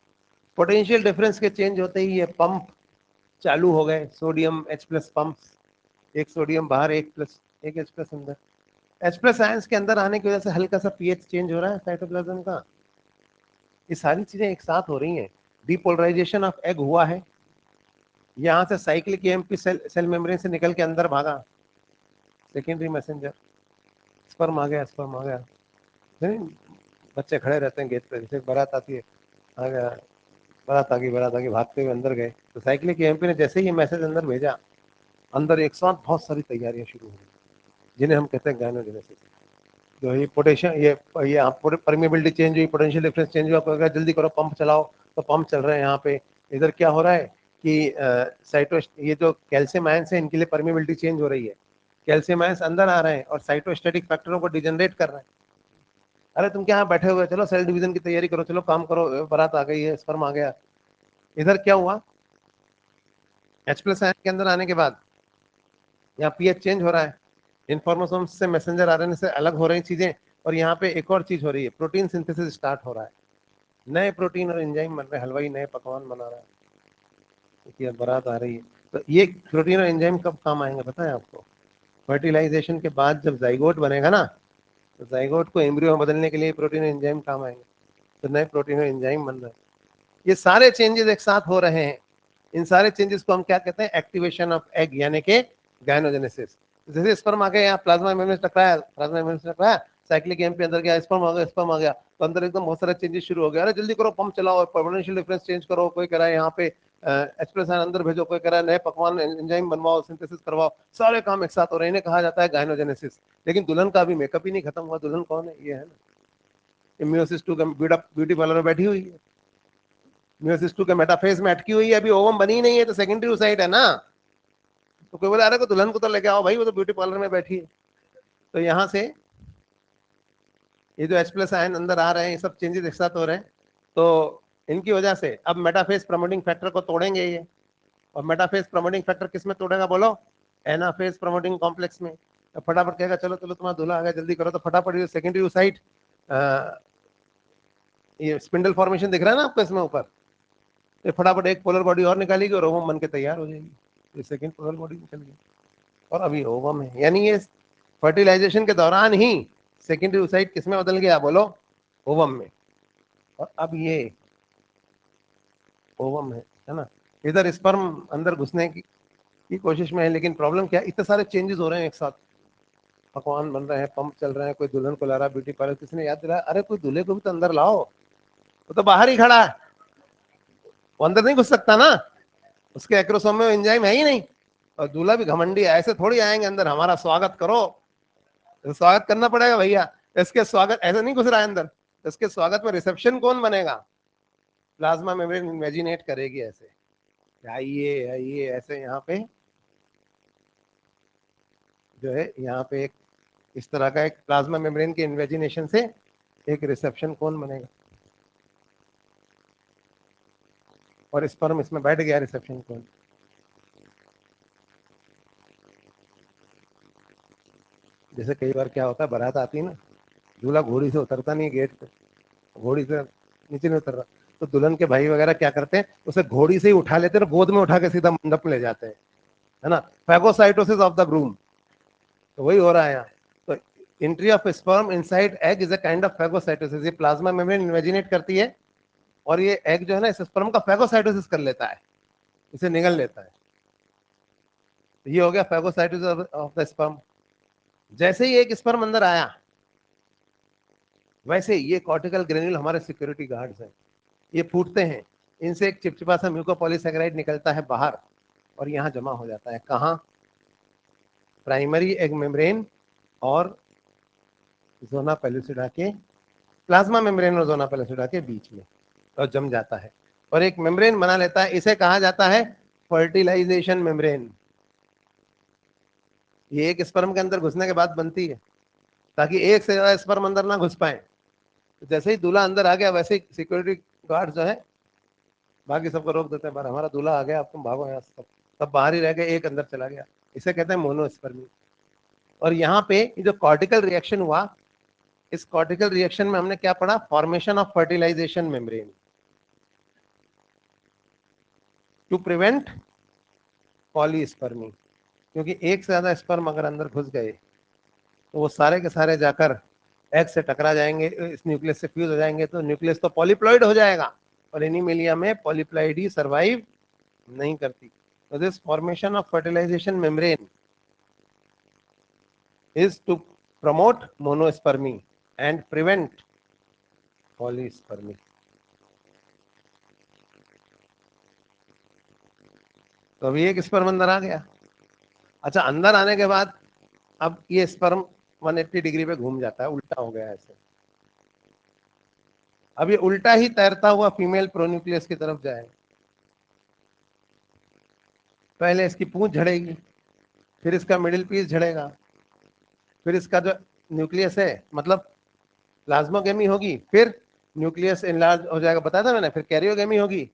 पोटेंशियल डिफरेंस के चेंज होते ही ये पंप चालू हो गए, सोडियम H+ पंप, एक सोडियम बाहर, एक प्लस, एक H+ अंदर। H+ आयंस के अंदर आने की वजह से हल्का सा पीएच चेंज हो रहा है साइटोप्लाज्म का। ये सारी चीजें एक साथ हो रही हैं। डीपोलराइजेशन ऑफ एग हुआ है, यहाँ से साइक्लिक EMP सेल मेम्ब्रेन से निकल के अंदर भागा, सेकेंडरी मैसेंजर, स्पर्म आ गया, स्पर्म आ गया। नहीं, बच्चे खड़े रहते हैं गेट पे, जैसे बारात आती है, आ गया, बारात आ गई, भागते हुए अंदर गए। तो साइक्लिक EMP ने जैसे ही मैसेज अंदर भेजा, अंदर एक साथ बहुत सारी तैयारियां शुरू हो गई, जिन्हें हम कहते हैं गायनोजेनेसिस। तो ये पोटेशियम, ये परमिएबिलिटी चेंज हुई, पोटेंशियल डिफरेंस चेंज हुआ, कोई जल्दी करो पंप चलाओ, तो पंप चल रहे हैं यहाँ पे। इधर क्या हो रहा है कि ये जो कैल्शियम आयंस है इनके लिए परमिएबिलिटी चेंज हो रही है, कैल्शियम आयंस अंदर आ रहे हैं और साइटोस्टैटिक फैक्टरों को डिजनरेट कर रहे हैं। अरे तुम क्या यहाँ बैठे हुए, चलो सेल डिवीजन की तैयारी करो, चलो काम करो, बारात आ गई है, स्पर्म आ गया। इधर क्या हुआ, H+ आयन के अंदर आने के बाद यहाँ पीएच चेंज हो रहा है, इन्फॉर्मेशन से मैसेंजर आरएनए से अलग हो रही चीजें, और यहाँ पे एक और चीज हो रही है, प्रोटीन सिंथेसिस स्टार्ट हो रहा है, नए प्रोटीन और एंजाइम बन रहे हैं, हलवाई नए पकवान बना रहा है, क्योंकि बारात आ रही है। तो ये प्रोटीन और एंजाइम कब काम आएंगे पता है आपको? फर्टिलाइजेशन के बाद जब जाइगोट बनेगा ना, तो जाइगोट को एम्ब्रियो में बदलने के लिए प्रोटीन और एंजाइम काम आएंगे, तो नए प्रोटीन और एंजाइम बन रहे हैं। ये सारे चेंजेस एक साथ हो रहे हैं। इन सारे चेंजेस को हम क्या कहते हैं? एक्टिवेशन ऑफ एग, यानी कि गायनोजेनेसिस। जैसे स्पर्म आ गया, यहाँ प्लाज्मा मेम्ब्रेन से टकराया, प्लाज्मा मेम्ब्रेन से टकराया, साइक्लिक EMP अंदर गया, स्पर्म आ गया, स्पर्म आ गया, तो अंदर एकदम बहुत सारे चेंजेस शुरू हो गए। अरे जल्दी करो पंप चलाओ, पोटेंशियल डिफरेंस चेंज करो, कोई कह रहा है यहाँ पे H+ आयन अंदर भेजो, कोई कह रहा है नए पकवान एंजाइम बनवाओ, सिंथेसिस करवाओ, सारे काम एक साथ हो रहे हैं। इन्हें कहा जाता है गायनोजेनेसिस। लेकिन दुल्हन का अभी मेकअप ही नहीं खत्म हुआ। दुल्हन कौन है? ये है ना, मियोसिस 2 ब्यूटी पार्लर में बैठी हुई है, मियोसिस 2 के मेटाफेज में अटकी हुई है, अभी ओवम बनी नहीं है, तो सेकेंडरी साइट है ना। तो कोई बोला अरे को दुल्हन को तो लेके आओ भाई, वो तो ब्यूटी पार्लर में बैठी है। तो यहाँ से ये जो H+ आयन अंदर आ रहे हैं, ये सब चेंजेस एक साथ हो रहे हैं, तो इनकी वजह से अब मेटाफेज प्रमोटिंग फैक्टर को तोड़ेंगे ये। और मेटाफेज प्रमोटिंग फैक्टर किस में तोड़ेगा बोलो? एनाफेज प्रमोटिंग कॉम्प्लेक्स में। तो फटाफट कहेगा चलो चलो तुम्हारा दूल्हा आ गया, जल्दी करो, तो फटाफट ये सेकेंडरी साइट, ये स्पिंडल फॉर्मेशन दिख रहा है ना आपको इसमें ऊपर, तो फटाफट एक पोलर बॉडी और निकालेगी और ओवम बन के तैयार हो जाएगी। ये सेकेंड पोलर बॉडी निकल गई और अभी ओवम है। यानी ये फर्टिलाइजेशन के दौरान ही सेकेंडरी oocyte किस में बदल गया बोलो? ओवम में। और अब ये ओवम है ना, इधर स्पर्म अंदर घुसने की कोशिश में है, लेकिन प्रॉब्लम क्या है, इतने सारे चेंजेस हो रहे हैं एक साथ, पकवान बन रहे हैं, पंप चल रहे हैं, कोई दुल्हन को ला रहा है ब्यूटी पार्लर, किसी ने याद दिलाया अरे कोई दूल्हे को भी तो अंदर लाओ, वो तो बाहर ही खड़ा है, वो अंदर नहीं घुस सकता ना, उसके एक्रोसोम में एंजाइम है ही नहीं। और दूल्हा भी घमंडी है, ऐसे थोड़ी आएंगे अंदर हमारा स्वागत करो, तो स्वागत करना पड़ेगा भैया। इसके स्वागत ऐसे नहीं घुस रहा है अंदर, इसके स्वागत में रिसेप्शन कौन बनेगा? प्लाज्मा मेम्ब्रेन इमेजिनेट करेगी ऐसे, आइए आइए ऐसे, यहाँ पे जो है यहाँ पे एक इस तरह का एक प्लाज्मा मेम्ब्रेन के इन्वेजिनेशन से एक रिसेप्शन कौन बनेगा, और स्पर्म इसमें बैठ गया रिसेप्शन कौन। जैसे कई बार क्या होता है, बारात आती है ना, दूल्हा घोड़ी से उतरता नहीं गेट पे, घोड़ी से नीचे नहीं उतर रहा, तो दुल्हन के भाई वगैरह क्या करते हैं, उसे घोड़ी से ही उठा लेते हैं और गोद में उठा के सीधा मंडप में ले जाते हैं, है ना, फैगोसाइटोसिस ऑफ द ग्रूम। तो वही हो रहा है यहाँ। तो entry of sperm inside egg is a kind of phagocytosis, ये प्लाज्मा मेम्ब्रेन इमेजिनेट करती है, और ये एग जो है ना इस स्पर्म का फैगोसाइटोसिस कर लेता है, इसे निगल लेता है। तो ये हो गया फैगोसाइटोसिस ऑफ द स्पर्म। जैसे ही एक स्पर्म अंदर आया, वैसे ये कॉर्टिकल ग्रेन्यूल हमारे सिक्योरिटी गार्ड्स हैं, ये फूटते हैं, इनसे एक चिपचिपा सा म्यूकोपॉलीसेकेराइड निकलता है बाहर, और यहाँ जमा हो जाता है कहाँ? प्राइमरी एग मेम्ब्रेन और जोना पेलुसिडा के, प्लाज्मा मेम्ब्रेन और जोना पेलुसिडा के बीच में, और जम जाता है और एक मेम्ब्रेन बना लेता है, इसे कहा जाता है फर्टिलाइजेशन मेम्ब्रेन। ये एक स्पर्म के अंदर घुसने के बाद बनती है, ताकि एक से ज्यादा स्पर्म अंदर ना घुस पाए। तो जैसे ही दूल्हा अंदर आ गया, वैसे ही सिक्योरिटी गार्ड जो है बाकी सबको रोक देते हैं, बार हमारा दूल्हा आ गया, अब तुम भागो यहाँ से, सब बाहर ही रह गए, एक अंदर चला गया, इसे कहते हैं मोनोस्पर्मी। और यहाँ पे जो कॉर्टिकल रिएक्शन हुआ, इस कॉर्टिकल रिएक्शन में हमने क्या पढ़ा? Formation of fertilisation membrane to prevent polyspermy, क्योंकि एक से ज्यादा स्पर्म अगर अंदर घुस गए तो वो सारे के सारे जाकर एग से टकरा जाएंगे, इस न्यूक्लियस से फ्यूज हो जाएंगे, तो न्यूक्लियस तो पॉलीप्लॉइड हो जाएगा, और एनीमेलिया में पॉलीप्लॉइड ही सर्वाइव नहीं करती। So this formation of fertilization membrane is to promote monospermy and prevent polyspermy. तो अभी एक स्पर्म अंदर आ गया। अच्छा, अंदर आने के बाद अब ये स्पर्म 180 डिग्री पे घूम जाता है, उल्टा हो गया ऐसे। अब ये उल्टा ही तैरता हुआ फीमेल प्रोन्यूक्लियस की तरफ जाएगा। पहले इसकी पूंछ झड़ेगी, फिर इसका मिडिल पीस झड़ेगा, फिर इसका जो न्यूक्लियस है मतलब प्लाज्मोगेमी होगी, फिर न्यूक्लियस एनलार्ज हो जाएगा, बताया था मैंने, फिर कैरियोगेमी होगी,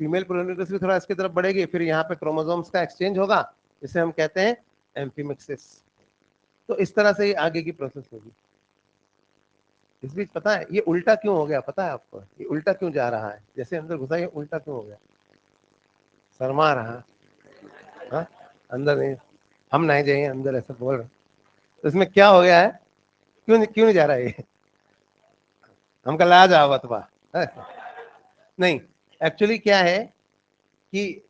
फीमेल प्रोन्यूक्लियस भी थोड़ा इसकी तरफ बढ़ेगी, फिर यहाँ पे क्रोमोसोम्स का एक्सचेंज होगा, जिसे हम कहते हैं एम्फीमिक्सिस। तो इस तरह से ये आगे की प्रोसेस होगी। इस बीच पता है ये उल्टा क्यों हो गया? पता है आपको ये उल्टा क्यों जा रहा है? जैसे अंदर घुसा, ये उल्टा क्यों हो गया? शर्मा रहा, हाँ अंदर नहीं, हम नहीं जाइए अंदर, ऐसा बोल रहे। तो इसमें क्या हो गया है? क्यों नहीं जा रहा है ये? हमका ला जाओ बतवा नहीं, एक्चुअली क्या है कि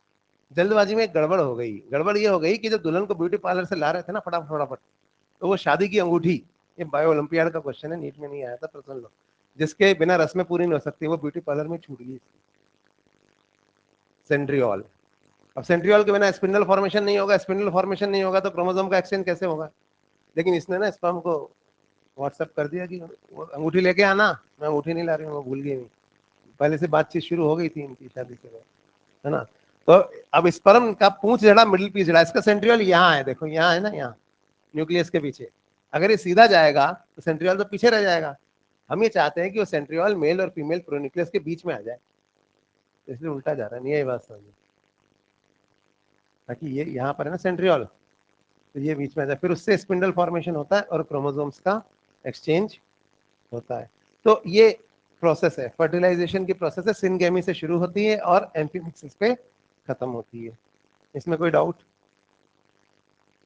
जल्दबाजी में एक गड़बड़ हो गई। गड़बड़ ये हो गई कि जब दुल्हन को ब्यूटी पार्लर से ला रहे थे ना फटाफट फटाफट, तो वो शादी की अंगूठी, ये बायो ओलंपियाड का क्वेश्चन है, नीट में नहीं आया था, पर सुन लो, जिसके बिना रस्में पूरी नहीं हो सकती, वो ब्यूटी पार्लर में छूट गई, सेंट्रियोल। अब सेंट्रियोल के बिना स्पिंडल फॉर्मेशन नहीं होगा, स्पिंडल फॉर्मेशन नहीं होगा तो क्रोमोसोम का एक्सचेंज कैसे होगा? लेकिन इसने ना स्पर्म को व्हाट्सएप कर दिया कि वो अंगूठी लेके आना, मैं अंगूठी नहीं ला रही हूँ, वो भूल गई। पहले से बातचीत शुरू हो गई थी इनकी शादी के बाद, है ना। तो अब स्पर्म का पूंछ जड़ा, मिडिल पीस जड़ा, इसका सेंट्रियोल यहाँ है, देखो यहाँ है ना, यहाँ न्यूक्लियस के पीछे। अगर ये सीधा जाएगा तो सेंट्रियोल तो पीछे रह जाएगा। हम ये चाहते हैं कि वो सेंट्रियोल मेल और फीमेल प्रोन्यूक्लियस के बीच में आ जाए, तो इसलिए उल्टा जा रहा है, नहीं यही बात समझ, ताकि ये यहाँ पर है ना सेंट्रियोल, तो ये बीच में आ जाए, फिर उससे स्पिंडल फॉर्मेशन होता है और क्रोमोसोम्स का एक्सचेंज होता है। तो ये प्रोसेस है, फर्टिलाइजेशन की प्रोसेस है, सिनगेमी से शुरू होती है और एम्फीमिक्सिस पे खत्म होती है। इसमें कोई doubt?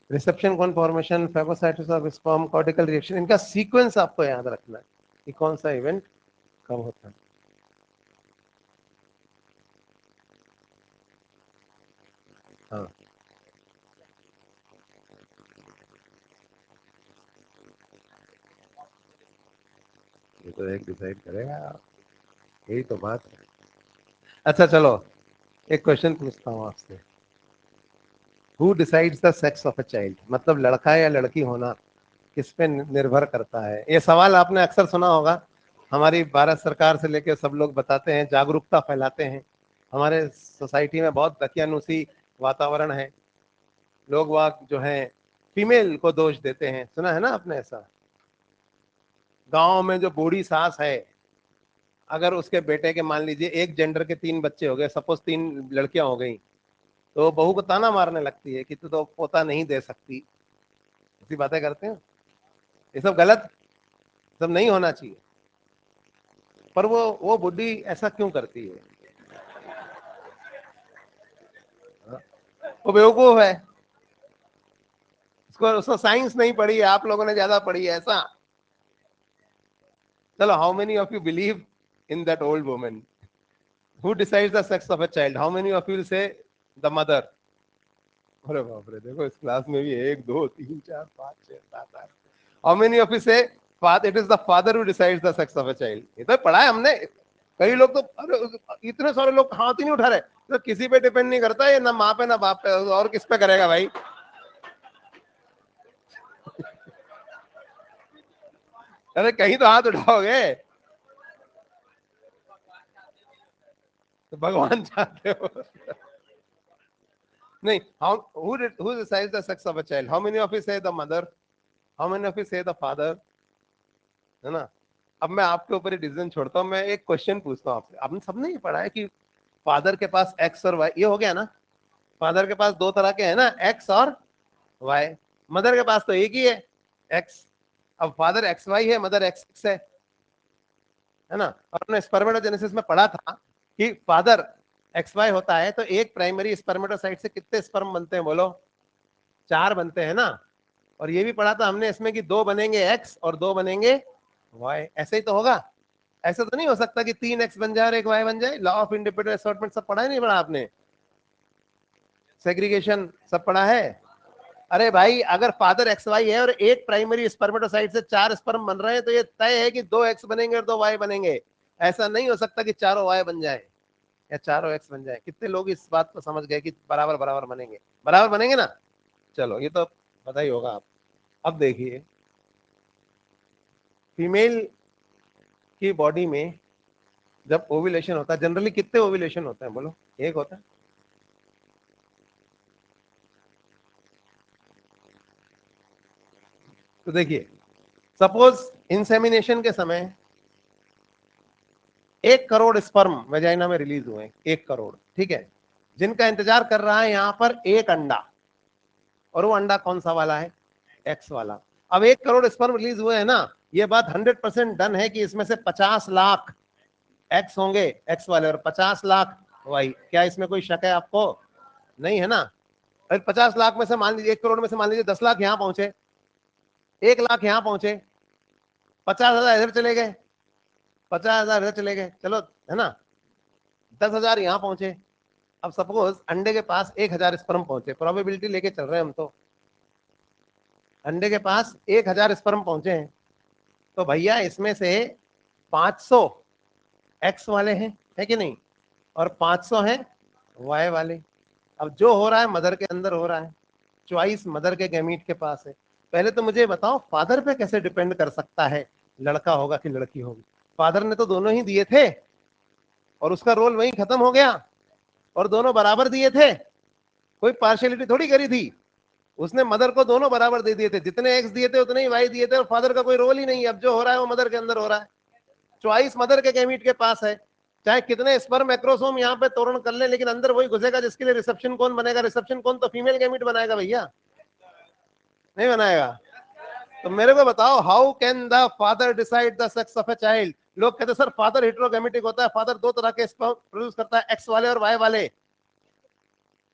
Reception conformation, phagocytosis of sperm, cortical reaction, इनका सीक्वेंस आपको याद रखना है कि कौन सा इवेंट कब होता है। हाँ, ये तो एक डिसाइड करेगा, यही तो बात है। अच्छा चलो, एक क्वेश्चन पूछता हूँ आपसे। Who decides the sex of a child, मतलब लड़का या लड़की होना किस पे निर्भर करता है? ये सवाल आपने अक्सर सुना होगा। हमारी भारत सरकार से लेकर सब लोग बताते हैं, जागरूकता फैलाते हैं। हमारे सोसाइटी में बहुत दकियानुसी वातावरण है। लोग वाग जो है फीमेल को दोष देते हैं, सुना है ना आपने ऐसा? गांव में जो बूढ़ी सास है, अगर उसके बेटे के मान लीजिए एक जेंडर के 3 बच्चे हो गए, सपोज 3 लड़कियां हो गई, तो बहू को ताना मारने लगती है कि तू तो पोता नहीं दे सकती। ऐसी बातें करते हैं। ये सब गलत, सब नहीं होना चाहिए। पर वो बुढ़ी ऐसा क्यों करती है? वो बेवकूफ है। उसको उसको साइंस नहीं पढ़ी है, आप लोगों ने ज्यादा पढ़ी है ऐसा। चलो, how many of you believe in that old woman? Who decides the sex of a child? How many of you say the mother? अरे बाप रे, देखो इस क्लास में भी 1 2 3 4 5 6 7 8। हाउ मेनी ऑफ यू से it is the father who decides the sex of a child? ये तो पढ़ा है हमने। कई लोग तो, अरे इतने सारे लोग हाथ ही नहीं उठा रहे। तो किसी पे डिपेंड नहीं करता ये, ना माँ पे ना बाप पे, और किस पे करेगा भाई? अरे कहीं तो हाथ उठाओगे। तो भगवान चाहते हो? नहीं, how who decides the sex of a child? How many of you say the mother? How many of you say the father? है ना? अब मैं आपके ऊपर ही डिसीजन छोड़ता हूँ। मैं एक क्वेश्चन पूछता हूँ आपसे। आपने सबने ये पढ़ा है कि फादर के पास एक्स और वाई, ये हो गया ना? फादर के पास 2 तरह के हैं ना, एक्स और वाई। मदर के पास तो एक ही है, एक्स। अब फादर एक्स वाई है, मदर एक्स एक्स है ना? और हमने स्पर्मेटोजेनेसिस में पढ़ा था कि फादर एक्स वाई होता है तो एक प्राइमरी स्पर्मेटोसाइट से कितने स्पर्म बनते हैं बोलो? 4 बनते हैं ना? और ये भी पढ़ा था हमने इसमें कि 2 बनेंगे एक्स और 2 बनेंगे वाई। ऐसे ही तो होगा। ऐसा तो नहीं हो सकता कि 3 एक्स बन जाए और 1 वाई बन जाए। लॉ ऑफ इंडिपेंडेंट असॉर्टमेंट सब पढ़ा है नहीं पढ़ा आपने? सेग्रीगेशन सब पढ़ा है? अरे भाई, अगर फादर एक्स वाई है और एक प्राइमरी स्पर्मेटोसाइट से 4 स्पर्म बन रहे हैं, तो ये तय है कि 2 एक्स बनेंगे और 2 वाई बनेंगे। ऐसा नहीं हो सकता कि चारों वाई बन जाए या चारों एक्स बन जाए। कितने लोग इस बात को समझ गए कि बराबर बराबर बनेंगे? बराबर बनेंगे ना? चलो, ये तो पता ही होगा आप। अब देखिए, फीमेल की बॉडी में जब ओव्यूलेशन होता है, जनरली कितने ओव्यूलेशन होते हैं बोलो? एक होता है। तो देखिए, सपोज इंसेमिनेशन के समय 1 करोड़ स्पर्म वेजाइना में रिलीज हुए, 1 करोड़, ठीक है? जिनका इंतजार कर रहा है यहाँ पर एक अंडा, और वो अंडा कौन सा वाला है? एक्स वाला। अब 1 करोड़ स्पर्म रिलीज हुए हैं ना, ये बात 100% डन है कि इसमें से 50 लाख एक्स होंगे, एक्स वाले, और 50 लाख वाई। क्या इसमें कोई शक है आपको? नहीं है ना? अरे 50 लाख में से मान लीजिए, 1 करोड़ में से मान लीजिए 10 लाख यहाँ पहुंचे, 1 लाख यहाँ पहुंचे, 50,000 इधर चले गए, 50,000 इधर चले गए, चलो, है ना? 10,000 यहाँ पहुंचे। अब सपोज अंडे के पास 1,000 स्पर्म पहुंचे, प्रोबेबिलिटी लेके चल रहे हैं हम तो। अंडे के पास 1,000 स्पर्म पहुंचे हैं, तो भैया इसमें से 500 एक्स वाले हैं, है कि नहीं? और 500 हैं वाई वाले। अब जो हो रहा है मदर के अंदर हो रहा है, चॉइस मदर के गैमीट के पास है। पहले तो मुझे बताओ, फादर पे कैसे डिपेंड कर सकता है लड़का होगा कि लड़की होगी? फादर ने तो दोनों ही दिए थे, और उसका रोल वहीं खत्म हो गया, और दोनों बराबर दिए थे। कोई पार्शियलिटी थोड़ी करी थी। उसने मदर को दोनों बराबर दे दिए थे, जितने एक्स दिए थे उतने ही वाई दिए थे, और फादर का कोई रोल ही नहीं है। अब जो हो रहा है वो मदर के अंदर हो रहा है। चॉइस मदर के गैमीट के पास है। चाहे कितने स्पर्म मैक्रोसोम यहाँ पे तोरण कर ले, लेकिन अंदर वही घुसेगा जिसके लिए रिसेप्शन कौन बनेगा। रिसेप्शन कौन तो फीमेल गैमीट बनाएगा भैया, नहीं बनाएगा। तो मेरे को बताओ, how can the father decide the sex of a child? लोग कहते हैं सर फादर हेटेरोगैमेटिक होता है, फादर 2 तरह के स्पर्म प्रोड्यूस करता है, एक्स वाले और वाई वाले।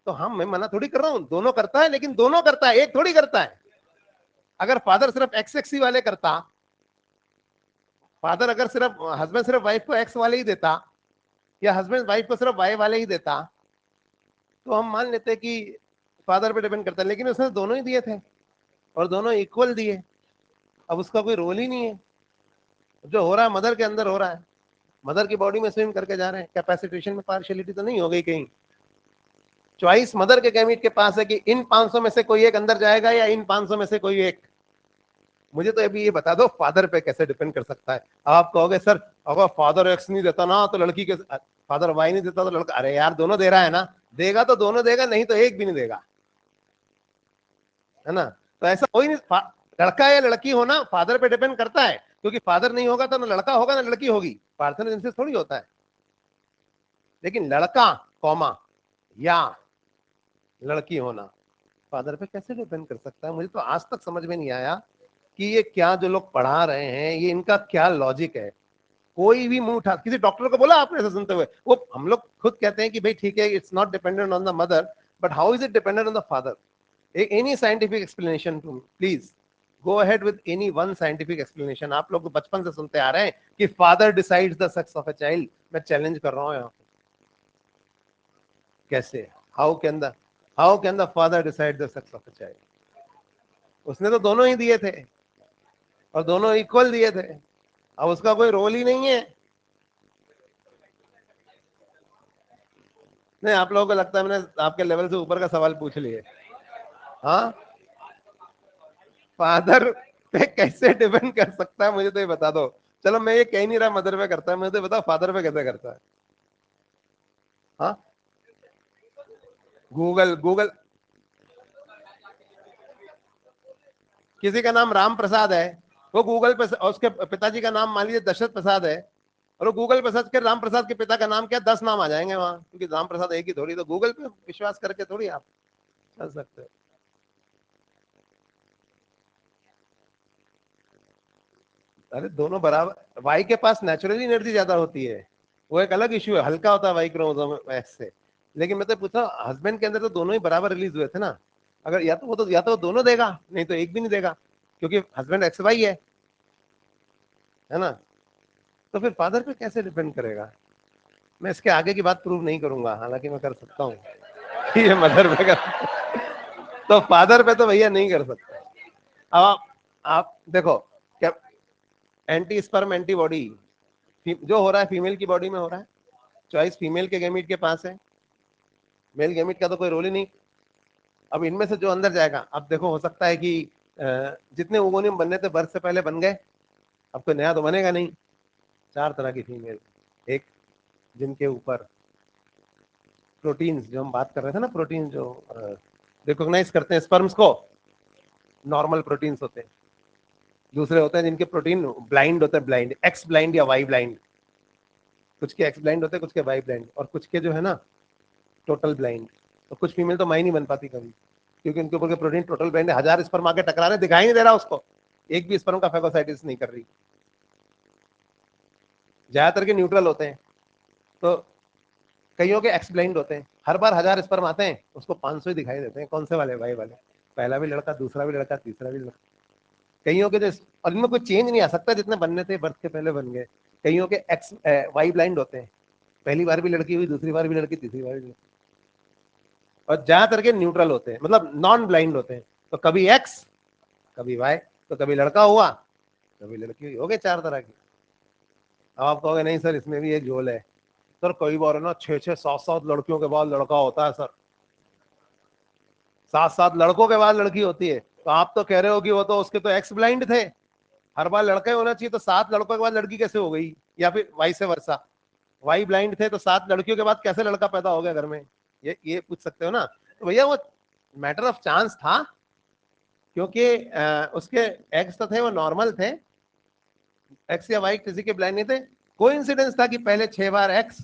तो हम, मैं मना थोड़ी कर रहा हूं, दोनों करता है, लेकिन दोनों करता है, एक थोड़ी करता है। अगर फादर सिर्फ एक्स एक्स वाले करता, फादर अगर सिर्फ, हस्बैंड सिर्फ वाइफ को एक्स वाले ही देता, या हस्बैंड वाइफ को सिर्फ वाई वाले ही देता, तो हम मान लेते कि फादर पे डिपेंड करता है। लेकिन उसने दोनों ही दिए थे और दोनों इक्वल दिए, अब उसका कोई रोल ही नहीं है। जो हो रहा है मदर के अंदर हो रहा है, मदर की बॉडी में स्विम करके जा रहे हैं। कैपेसिटेशन में पार्शियलिटी तो नहीं हो गई कहीं? चॉइस मदर के गैमीट के पास है कि इन 500 में से कोई एक अंदर जाएगा या इन 500 में से कोई एक। मुझे तो अभी ये बता दो, फादर पे कैसे डिपेंड कर सकता है? आप कहोगे सर अगर फादर एक्स नहीं देता ना तो लड़की के, फादर वाई नहीं देता तो लड़का, अरे यार दोनों दे रहा है ना, देगा तो दोनों देगा, नहीं तो एक भी नहीं देगा, है ना? तो ऐसा कोई नहीं, लड़का या लड़की होना फादर पे डिपेंड करता है, क्योंकि फादर नहीं होगा तो ना लड़का होगा ना लड़की होगी, पार्थेनोजेनेसिस थोड़ी होता है। लेकिन लड़का कॉमा या लड़की होना फादर पे कैसे डिपेंड कर सकता है? मुझे तो आज तक समझ में नहीं आया कि ये क्या जो लोग पढ़ा रहे हैं ये इनका क्या लॉजिक है। कोई भी मुंह उठा, किसी डॉक्टर को बोला आपने ऐसा सुनते हुए? वो हम लोग खुद कहते हैं कि भाई ठीक है, it's not dependent on the mother, but how is it dependent on the father? Any scientific explanation to me please, go ahead with any one scientific explanation. आप लोग बचपन से सुनते आ रहे हैं कि father decides the sex of a child. मैं चैलेंज कर रहा हूं यहाँ, कैसे? How can the father decide the sex of a child? उसने तो दोनों ही दिए थे और दोनों इक्वल दिए थे, अब उसका कोई रोल ही नहीं है। नहीं, आप लोगों को लगता है मैंने आपके लेवल से ऊपर का सवाल पूछ लिए। हाँ, फादर पे कैसे डिपेंड कर सकता है, मुझे तो ये बता दो। चलो मैं ये कह नहीं रहा मदर पे करता है, मुझे तो बताओ फादर पे कैसे करता है? हाँ, गूगल गूगल, किसी का नाम राम प्रसाद है, वो गूगल पे, उसके पिताजी का नाम मान लीजिए दशरथ प्रसाद है, और वो गूगल पे सर्च कर राम प्रसाद के पिता का नाम क्या, 10 नाम आ जाएंगे वहां, क्योंकि राम प्रसाद एक ही थोड़ी। तो गूगल पे विश्वास करके थोड़ी आप चल सकते हो। अरे दोनों बराबर, वाई के पास नेचुरली एनर्जी ज्यादा होती है, वो एक अलग इश्यू है, हल्का होता है वाई क्रोमोसोम ऐसे। लेकिन मैं तो पूछा, हस्बैंड के अंदर तो दोनों ही बराबर रिलीज हुए थे ना। अगर या तो वो तो, या तो वो दोनों देगा, नहीं तो एक भी नहीं देगा, क्योंकि हस्बैंड एक्स वाई है ना? तो फिर फादर पे कैसे डिपेंड करेगा? मैं इसके आगे की बात प्रूव नहीं करूंगा, हालांकि मैं कर सकता हूँ ये मदर पे कर, तो फादर पे तो भैया नहीं कर सकता। अब आप देखो, क्या एंटी स्पर्म एंटीबॉडी जो हो रहा है फीमेल की बॉडी में हो रहा है, चॉइस फीमेल के गैमीट के पास है, मेल गैमीट का तो कोई रोल ही नहीं। अब इनमें से जो अंदर जाएगा, अब देखो हो सकता है कि जितने ओवोनियम बनने थे बर्थ से पहले बन गए, अब कोई नया तो बनेगा नहीं। 4 तरह की फीमेल, एक जिनके ऊपर प्रोटीन्स, जो हम बात कर रहे थे ना, प्रोटीन जो रिकॉग्नाइज करते हैं स्पर्म्स को, नॉर्मल प्रोटीन्स होते हैं। दूसरे होते हैं जिनके प्रोटीन ब्लाइंड होते हैं, ब्लाइंड, एक्स ब्लाइंड या वाई ब्लाइंड। कुछ के एक्स ब्लाइंड होते हैं, कुछ के वाई ब्लाइंड, और कुछ के जो है ना टोटल ब्लाइंड। तो कुछ फीमेल तो माई नहीं बन पाती कभी, क्योंकि उनके ऊपर के प्रोटीन टोटल ब्लाइंड है। 1000 स्पर्म आके टकरा रहे, दिखाई नहीं दे रहा उसको, एक भी स्पर्म का फेगोसाइटिस नहीं कर रही। ज्यादातर के न्यूट्रल होते हैं, तो कईयों के एक्स ब्लाइंड होते हैं। हर बार 1000 स्पर्म आते हैं, उसको 500 ही दिखाई देते हैं। कौन से वाले? वाई वाले, पहला भी लड़का, दूसरा भी लड़का, तीसरा भी लड़का। कईयों के जो, और इनमें कोई चेंज नहीं आ सकता, जितने बनने थे बर्थ के पहले बन गए। कईयों के एक्स वाई ब्लाइंड होते हैं, पहली बार भी लड़की हुई, दूसरी बार भी लड़की, तीसरी बार भी लड़की। और ज्यादातर के न्यूट्रल होते हैं, मतलब नॉन ब्लाइंड होते हैं। तो कभी एक्स, कभी वाई, तो कभी लड़का हुआ, कभी लड़की हुई, हो गए 4 तरह की। अब आप कहोगे नहीं सर इसमें भी एक झोल है। सर कई बार है ना 6-6, 7-7 लड़कियों के बाद लड़का होता है सर, 7-7 लड़कों के बाद लड़की होती है। तो आप तो कह रहे हो कि वो तो उसके तो एक्स ब्लाइंड थे, हर बार लड़का ही होना चाहिए, तो 7 लड़कों के बाद लड़की कैसे हो गई? या फिर वाई से वर्षा, वाई ब्लाइंड थे तो 7 लड़कियों के बाद कैसे लड़का पैदा हो गया घर में? ये पूछ सकते हो ना। तो भैया वो मैटर ऑफ चांस था, क्योंकि उसके एग्स तो थे वो नॉर्मल थे, एक्स या वाई किसी के ब्लाइंड नहीं थे। कोइंसिडेंस था कि पहले 6 बार एक्स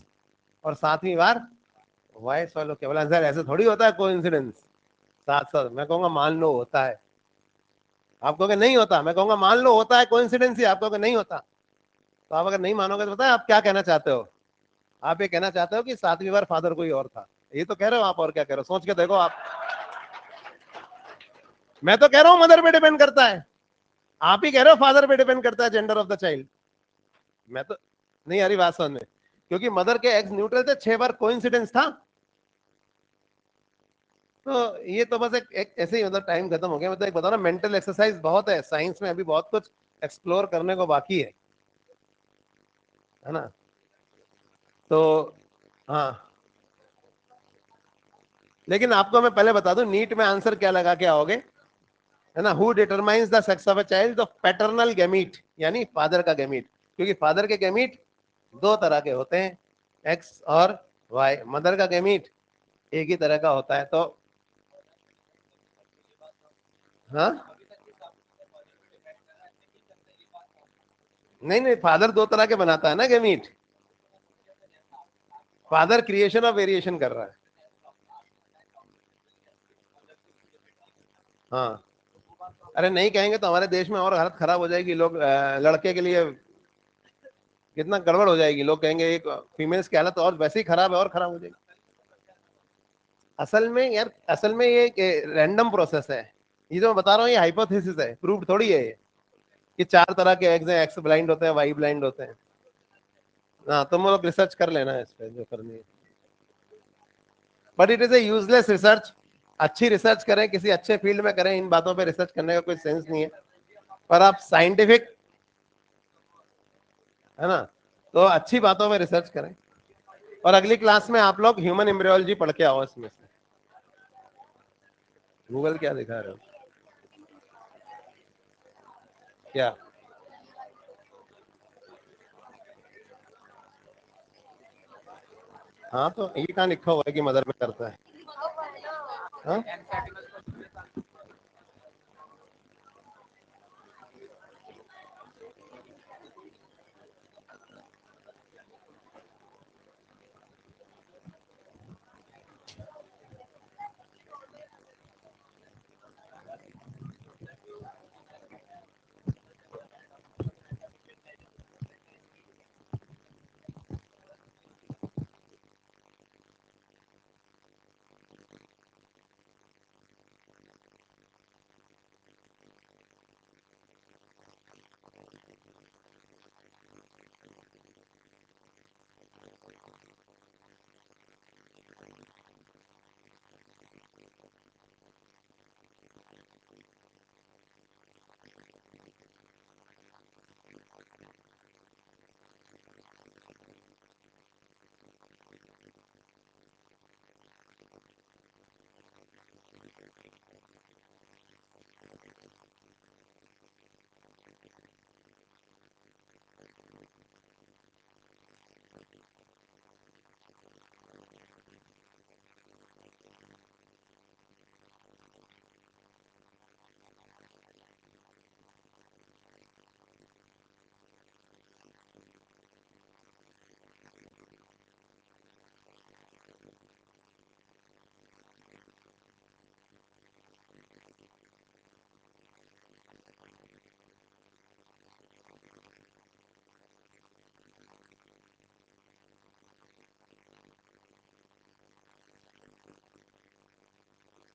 और 7वीं बार वाई। सवाल क्या बोला सर, ऐसे थोड़ी होता है कोइंसिडेंस, साथ साथ। मैं कहूंगा मान लो होता है, आप कहोगे नहीं होता, मैं कहूंगा मान लो होता है कोइंसिडेंस ही, आप कहोगे नहीं होता। तो आप अगर नहीं मानोगे तो पता है आप क्या कहना चाहते हो? आप ये कहना चाहते हो कि 7वीं बार फादर कोई और था। ये तो कह रहे हो आप, और क्या कह रहे हो, सोच के देखो आप। मैं तो कह रहा हूं मदर पे डिपेंड करता है, आप ही कह रहे हो फादर पे डिपेंड करता है जेंडर ऑफ द चाइल्ड। मैं तो नहीं आ रही बात समझ में, क्योंकि मदर के एग्स न्यूट्रल थे, 6 बार कोइंसिडेंस था। तो ये तो बस एक ऐसे ही मतलब टाइम खत्म हो गया। मतलब एक बताओ ना, मेंटल एक्सरसाइज बहुत है साइंस में, अभी बहुत कुछ एक्सप्लोर करने को बाकी है ना। तो हाँ, लेकिन आपको मैं पहले बता दूं, नीट में आंसर क्या लगा के आओगे, है ना। Who determines the sex of a child, तो पैटर्नल गैमीट, यानी फादर का गैमीट, क्योंकि फादर के गैमीट 2 तरह के होते हैं, एक्स और वाई। मदर का गैमीट एक ही तरह का होता है। तो हाँ, नहीं नहीं, फादर 2 तरह के बनाता है ना गैमीट। फादर क्रिएशन और वेरिएशन कर रहा है। हाँ, अरे नहीं कहेंगे तो हमारे देश में और हालत खराब हो जाएगी। लोग लड़के के लिए कितना गड़बड़ हो जाएगी, लोग कहेंगे एक फीमेल्स की हालत और वैसे ही खराब है, और खराब हो जाएगी। असल में यार, असल में ये रैंडम प्रोसेस है। ये जो मैं बता रहा हूँ ये हाइपोथेसिस है, प्रूफ थोड़ी है ये, कि 4 तरह के एग्स हैं, एक्स ब्लाइंड होते हैं, वाई ब्लाइंड होते हैं। हाँ, तुम लोग रिसर्च कर लेना इस पे जो करनी है, but it is a useless research. अच्छी रिसर्च करें, किसी अच्छे फील्ड में करें, इन बातों पे रिसर्च करने का कोई सेंस नहीं है। पर आप साइंटिफिक, है ना, तो अच्छी बातों में रिसर्च करें। और अगली क्लास में आप लोग ह्यूमन एम्ब्रियोलॉजी पढ़ के आओ इसमें से। गूगल क्या दिखा रहे हो क्या? हाँ, तो ये कहाँ लिखा हुआ है कि मदर में करता है? हाँ,